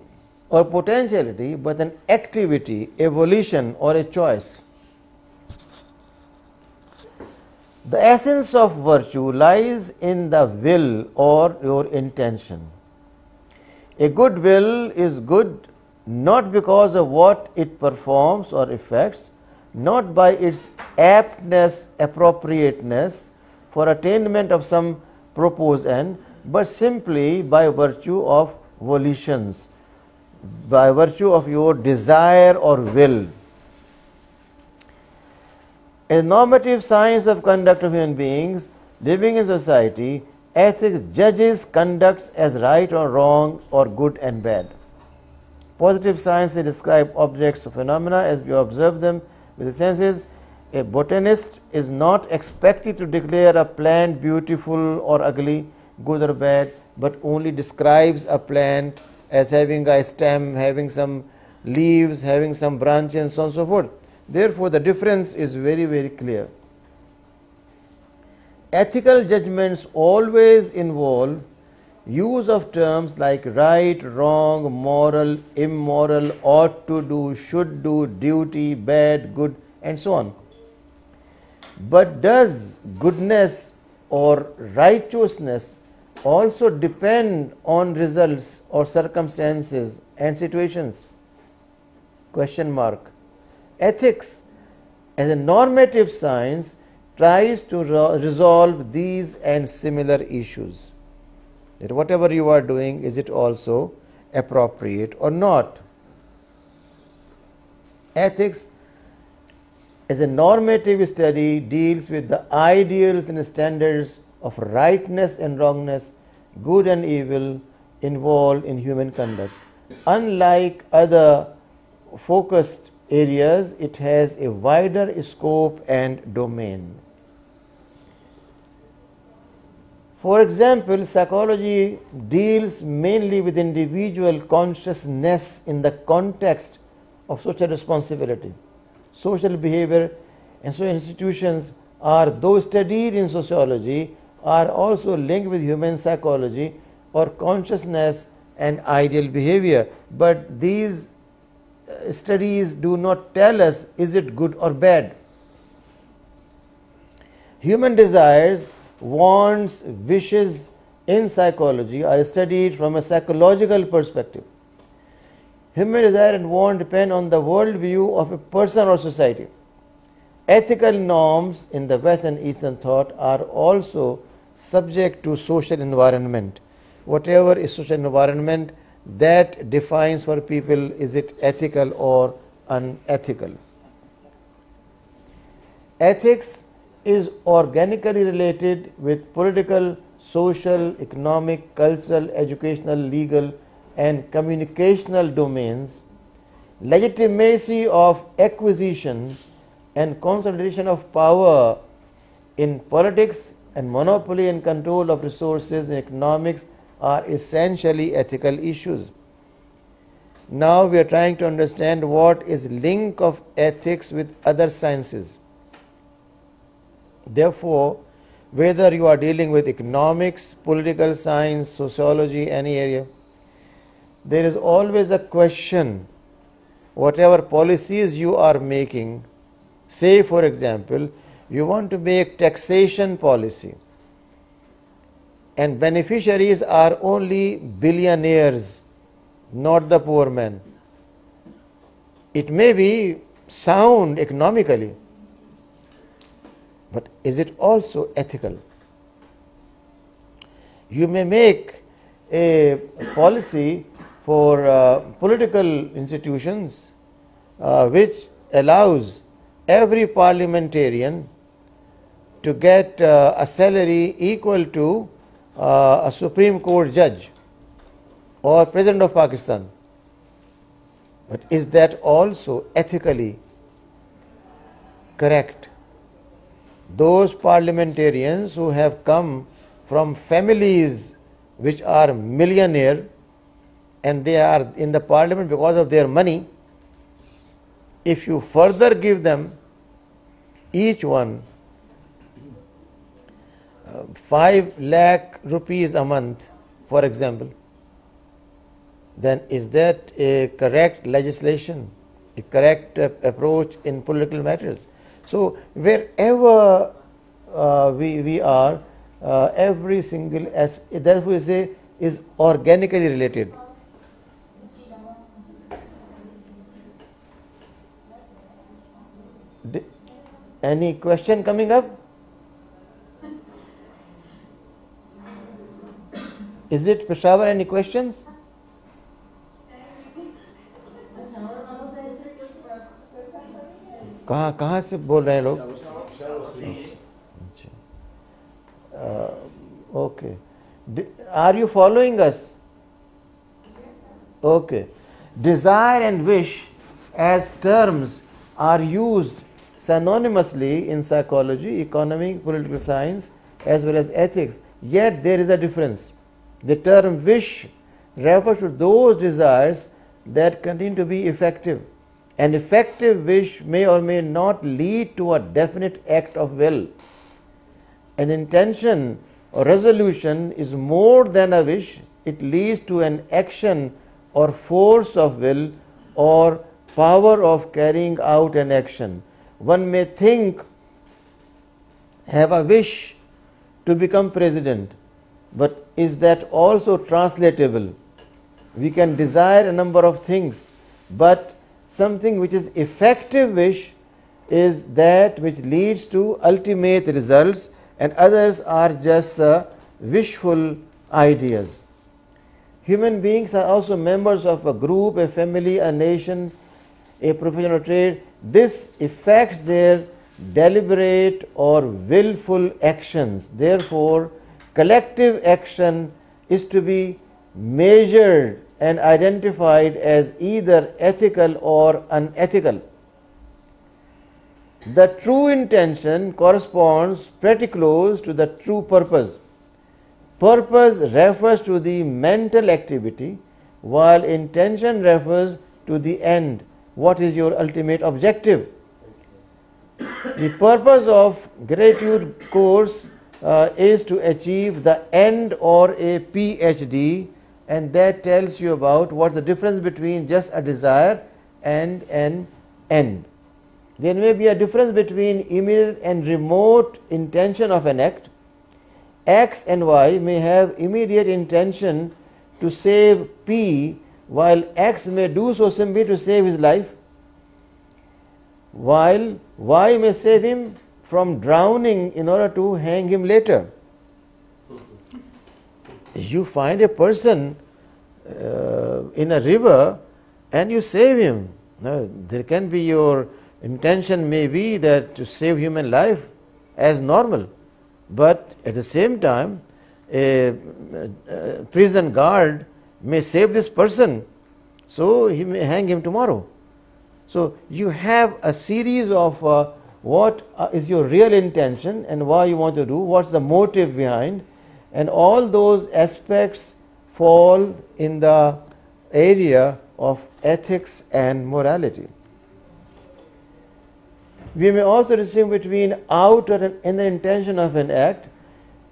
[SPEAKER 1] or potentiality, but an activity, a volition, or a choice. The essence of virtue lies in the will or your intention. A good will is good not because of what it performs or effects, not by its aptness, appropriateness for attainment of some proposed end, but simply by virtue of volitions, by virtue of your desire or will. A normative science of conduct of human beings living in society, ethics judges conducts as right or wrong or good and bad. Positive science describes objects or phenomena as we observe them with the senses. A botanist is not expected to declare a plant beautiful or ugly, good or bad, but only describes a plant as having a stem, having some leaves, having some branches, and so on and so forth. Therefore, the difference is very, very clear. Ethical judgments always involve use of terms like right, wrong, moral, immoral, ought to do, should do, duty, bad, good, and so on. But does goodness or righteousness also depend on results or circumstances and situations? Question mark. Ethics as a normative science tries to resolve these and similar issues. That whatever you are doing, is it also appropriate or not? Ethics as a normative study deals with the ideals and standards of rightness and wrongness, good and evil involved in human conduct. Unlike other focused areas, it has a wider scope and domain. For example, psychology deals mainly with individual consciousness in the context of social responsibility. Social behavior and social institutions are, though studied in sociology, are also linked with human psychology or consciousness and ideal behavior. But these studies do not tell us is it good or bad. Human desires, wants, wishes in psychology are studied from a psychological perspective. Human desire and want depend on the worldview of a person or society. Ethical norms in the West and Eastern thought are also subject to social environment. Whatever is social environment, that defines for people is it ethical or unethical. Ethics is organically related with political, social, economic, cultural, educational, legal, and communicational domains. Legitimacy of acquisition and concentration of power in politics and monopoly and control of resources in economics are essentially ethical issues. Now we are trying to understand what is link of ethics with other sciences. Therefore, whether you are dealing with economics, political science, sociology, any area, there is always a question. Whatever policies you are making, say for example, you want to make taxation policy, and beneficiaries are only billionaires, not the poor man. It may be sound economically, but is it also ethical? You may make a policy for political institutions which allows every parliamentarian to get a salary equal to a Supreme Court judge or President of Pakistan. But is that also ethically correct? Those parliamentarians who have come from families which are millionaire and they are in the parliament because of their money, if you further give them each one 5 lakh rupees a month, for example, then is that a correct legislation, a correct approach in political matters? So wherever we are, every single aspect, therefore we say, is organically related. Any question coming up? Is it Peshawar? Any questions? कहाँ से बोल रहे हैं लोग? Okay. Are you following us? Okay. Desire and wish as terms are used synonymously in psychology, economy, political science, as well as ethics. Yet there is a difference. The term wish refers to those desires that continue to be effective. An effective wish may or may not lead to a definite act of will. An intention or resolution is more than a wish. It leads to an action or force of will or power of carrying out an action. One may think, have a wish to become president, but is that also translatable? We can desire a number of things, but something which is effective wish is that which leads to ultimate results, and others are just wishful ideas. Human beings are also members of a group, a family, a nation, a profession or trade. This affects their deliberate or willful actions. Therefore, collective action is to be measured and identified as either ethical or unethical. The true intention corresponds pretty close to the true purpose. Purpose refers to the mental activity, while intention refers to the end. What is your ultimate objective? The purpose of gratitude course is to achieve the end or a PhD, and that tells you about what's the difference between just a desire and an end. There may be a difference between immediate and remote intention of an act. X and Y may have immediate intention to save P, while X may do so simply to save his life, while Y may save him from drowning in order to hang him later. You find a person in a river and you save him. Now, there can be your intention may be that to save human life as normal, but at the same time a prison guard may save this person, so he may hang him tomorrow. So you have a series of what is your real intention and why you want to do, what's the motive behind, and all those aspects fall in the area of ethics and morality. We may also distinguish between outer and inner intention of an act.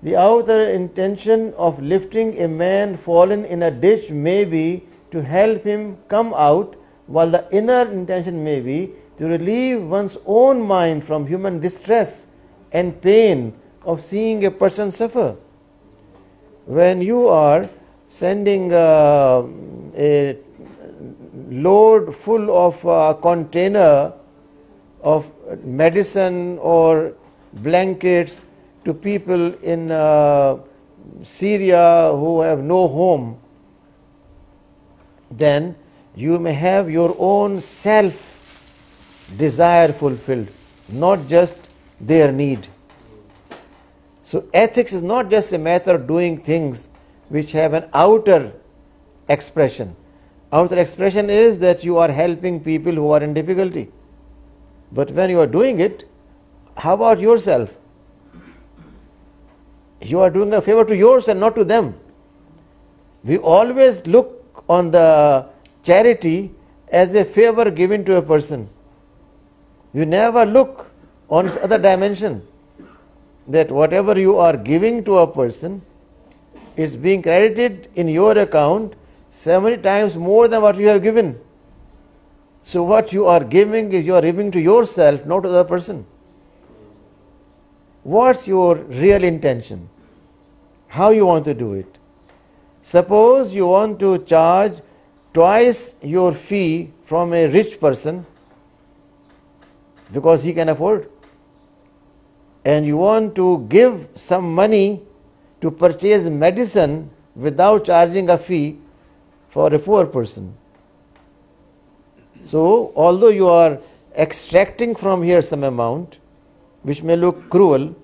[SPEAKER 1] The outer intention of lifting a man fallen in a ditch may be to help him come out, while the inner intention may be to relieve one's own mind from human distress and pain of seeing a person suffer. When you are sending a load full of a container of medicine or blankets to people in Syria who have no home, then you may have your own self desire fulfilled, not just their need. So ethics is not just a matter of doing things which have an outer expression. Outer expression is that you are helping people who are in difficulty. But when you are doing it, how about yourself? You are doing a favor to yourself, not to them. We always look on the charity as a favor given to a person. You never look on its other dimension, that whatever you are giving to a person is being credited in your account 70 times more than what you have given. So what you are giving is you are giving to yourself, not to the other person. What's your real intention? How you want to do it? Suppose you want to charge twice your fee from a rich person because he can afford, and you want to give some money to purchase medicine without charging a fee for a poor person. So, although you are extracting from here some amount, which may look cruel,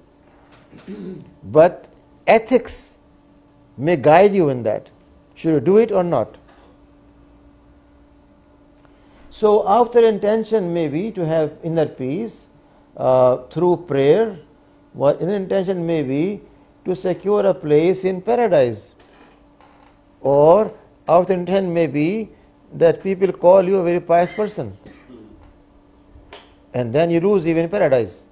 [SPEAKER 1] but ethics may guide you in that. Should you do it or not? So, outer intention may be to have inner peace through prayer, while inner intention may be to secure a place in paradise. Or outer intention may be that people call you a very pious person, and then you lose even paradise.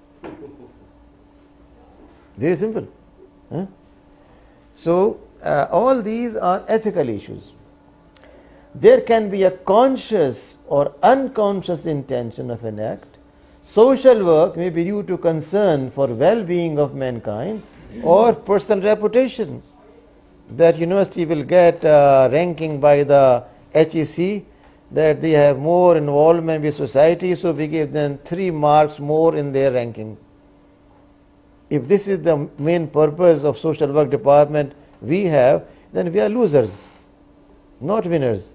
[SPEAKER 1] Very simple. Huh? So, all these are ethical issues. There can be a conscious or unconscious intention of an act. Social work may be due to concern for well-being of mankind or personal reputation, that university will get ranking by the HEC, that they have more involvement with society, so we give them 3 marks more in their ranking. If this is the main purpose of social work department we have, then we are losers, not winners.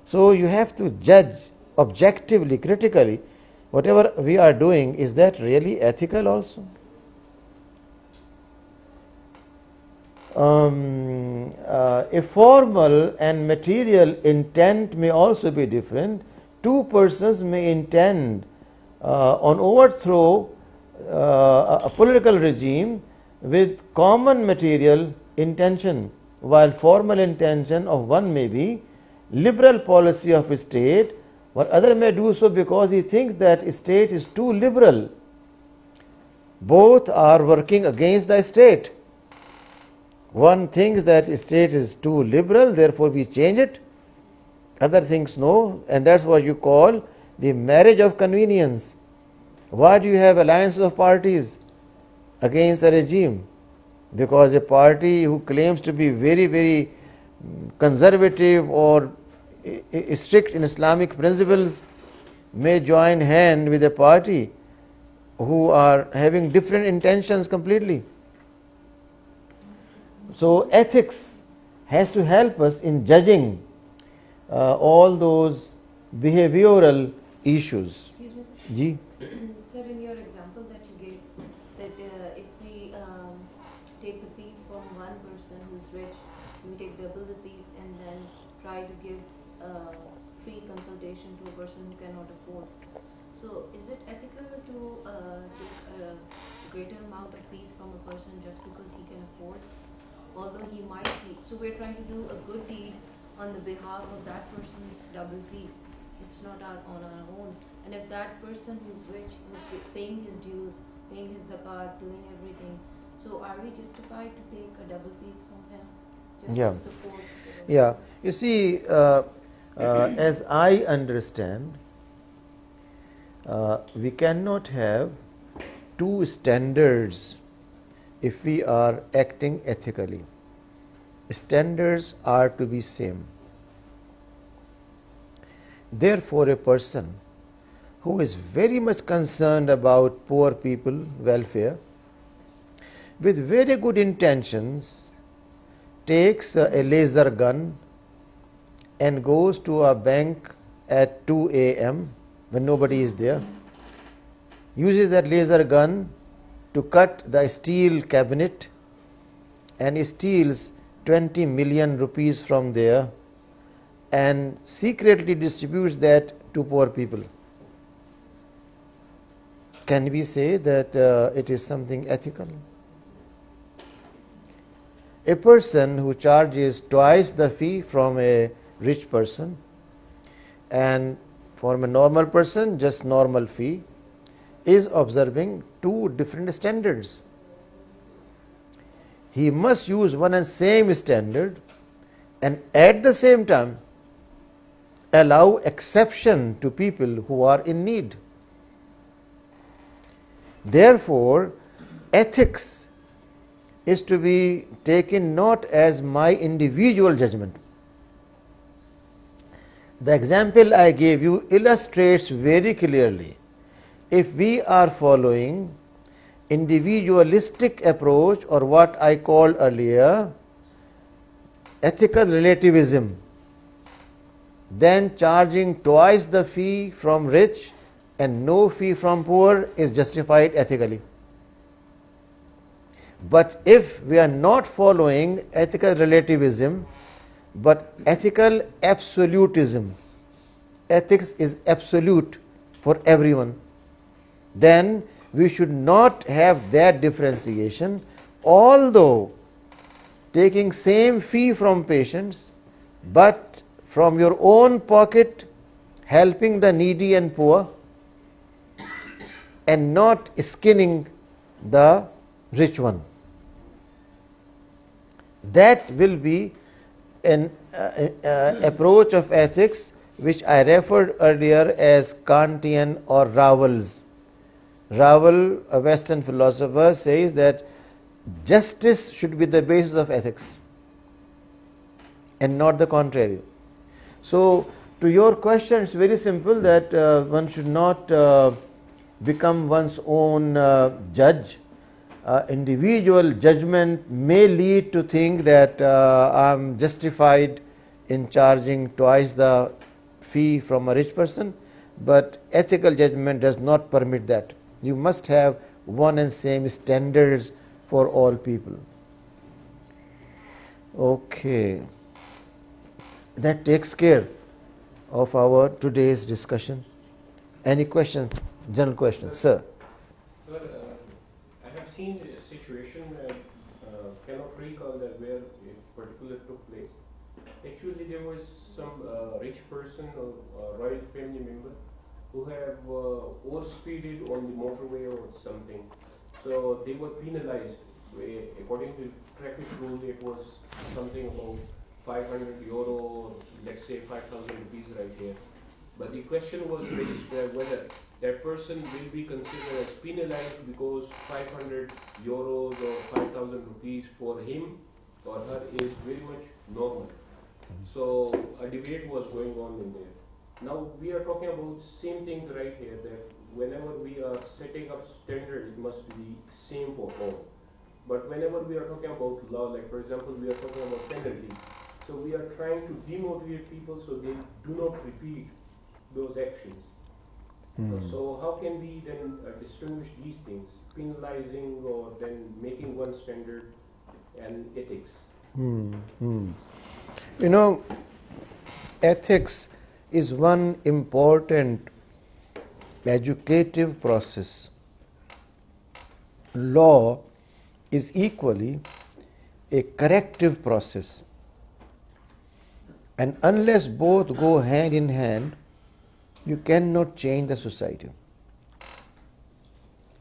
[SPEAKER 1] So you have to judge objectively, critically, whatever we are doing, is that really ethical also? A formal and material intent may also be different. Two persons may intend on overthrow a political regime with common material intention, while formal intention of one may be liberal policy of a state, while other may do so because he thinks that state is too liberal. Both are working against the state. One thinks that state is too liberal, therefore we change it. Other thinks no, and that's what you call the marriage of convenience. Why do you have alliances of parties against a regime? Because a party who claims to be very, very conservative or strict in Islamic principles may join hand with a party who are having different intentions completely. So ethics has to help us in judging all those behavioral issues.
[SPEAKER 3] Excuse me, sir.
[SPEAKER 1] Ji?
[SPEAKER 3] Sir, in your example that you gave, that if we take the fees from one person who's rich, we take double the fees and then try to give free consultation to a person who cannot afford. So, is it ethical to take a greater amount of fees from a person just because he can afford? Although he might be, so we're trying to do a good deed on the behalf of that person's double fees. It's not on our own. And if that person who's rich, who's paying his dues, paying his zakat, doing everything, so are we justified to take a double fees from him just
[SPEAKER 1] Yeah.
[SPEAKER 3] to support?
[SPEAKER 1] Yeah, you see, as I understand, we cannot have two standards if we are acting ethically. Standards are to be same. Therefore, a person who is very much concerned about poor people welfare with very good intentions takes a laser gun and goes to a bank at 2 a.m. when nobody is there, uses that laser gun to cut the steel cabinet and steals 20 million rupees from there and secretly distributes that to poor people. Can we say that it is something ethical? A person who charges twice the fee from a rich person and from a normal person just normal fee is observing two different standards. He must use one and same standard and at the same time allow exception to people who are in need. Therefore, ethics is to be taken not as my individual judgment. The example I gave you illustrates very clearly. If we are following individualistic approach, or what I called earlier ethical relativism, then charging twice the fee from rich and no fee from poor is justified ethically. But if we are not following ethical relativism but ethical absolutism, ethics is absolute for everyone, then we should not have that differentiation, although taking same fee from patients but from your own pocket helping the needy and poor and not skinning the rich one. That will be an approach of ethics which I referred earlier as Kantian or Raoul's. Raoul, a Western philosopher, says that justice should be the basis of ethics and not the contrary. So, to your question, it's very simple that one should not become one's own judge. Individual judgment may lead to think that I'm justified in charging twice the fee from a rich person, but ethical judgment does not permit that. You must have one and same standards for all people. Okay, that takes care of our today's discussion. Any questions, general questions, sir?
[SPEAKER 4] Sir, I have seen a situation that cannot recall that where a particular took place. Actually, there was some rich person or royal family member who have overspeeded on the motorway or something. So they were penalized. According to traffic rule, it was something about 500 euro, let's say 5,000 rupees right here. But the question was raised whether that person will be considered as penalized because 500 euros or 5,000 rupees for him or her is very much normal. So a debate was going on in there. Now we are talking about same things right here, that whenever we are setting up standard, it must be same for all. But whenever we are talking about law, like for example, we are talking about penalty, so we are trying to demotivate people so they do not repeat those actions. So how can we then distinguish these things, penalizing or then making one standard and ethics?
[SPEAKER 1] You know, ethics is one important educative process. Law is equally a corrective process. And unless both go hand in hand, you cannot change the society.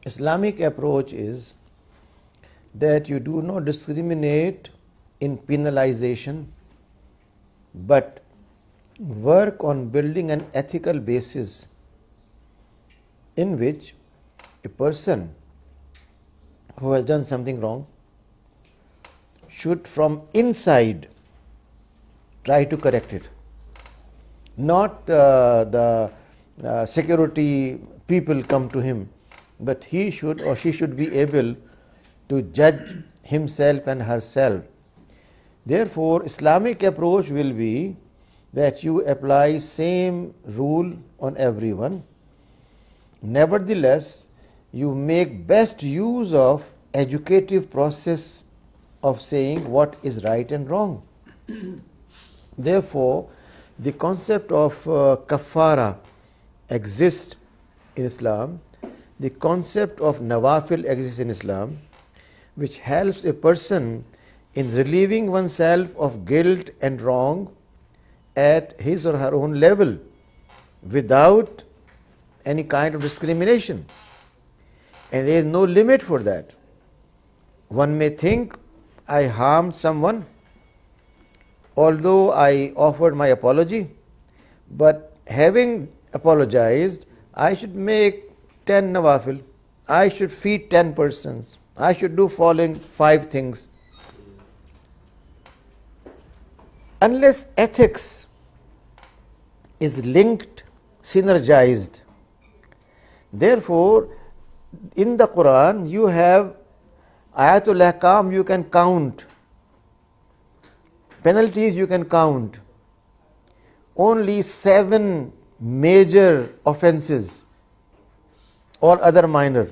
[SPEAKER 1] Islamic approach is that you do not discriminate in penalization, but work on building an ethical basis in which a person who has done something wrong should from inside try to correct it. Not the security people come to him, but he should or she should be able to judge himself and herself. Therefore, Islamic approach will be that you apply same rule on everyone. Nevertheless, you make best use of educative process of saying what is right and wrong. Therefore, the concept of kafara exists in Islam. The concept of nawafil exists in Islam, which helps a person in relieving oneself of guilt and wrong at his or her own level without any kind of discrimination. And there is no limit for that. One may think, I harmed someone, although I offered my apology, but having apologized, I should make 10 nawafil, I should feed 10 persons, I should do following 5 things. Unless ethics is linked, synergized. Therefore, in the Quran, you have ayatul ahkam, you can count. Penalties you can count. Only 7 major offenses, all other minor.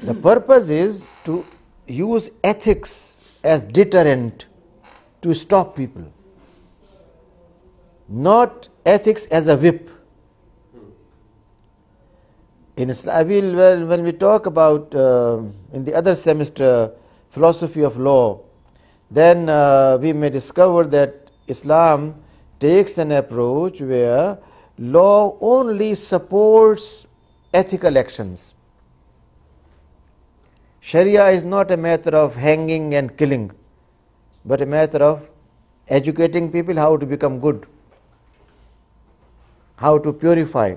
[SPEAKER 1] The purpose is to use ethics as deterrent to stop people, not ethics as a whip. In Islam, when we talk about in the other semester philosophy of law, then we may discover that Islam takes an approach where law only supports ethical actions. Sharia is not a matter of hanging and killing, but a matter of educating people how to become good, how to purify.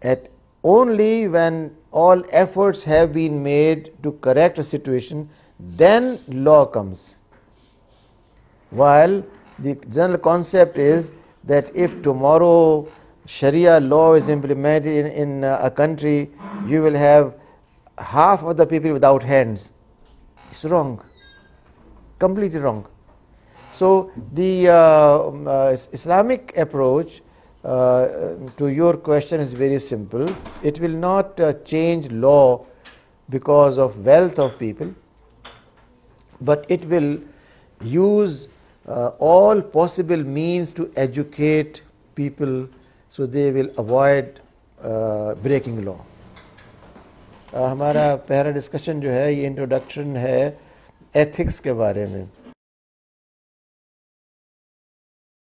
[SPEAKER 1] At only when all efforts have been made to correct a situation, then law comes. While the general concept is that if tomorrow Sharia law is implemented in a country, you will have half of the people without hands. It's wrong, completely wrong. So the Islamic approach to your question is very simple. It will not change law because of wealth of people, but it will use all possible means to educate people so they will avoid breaking law. हमारा पहला discussion जो है ये introduction है ethics के बारे में.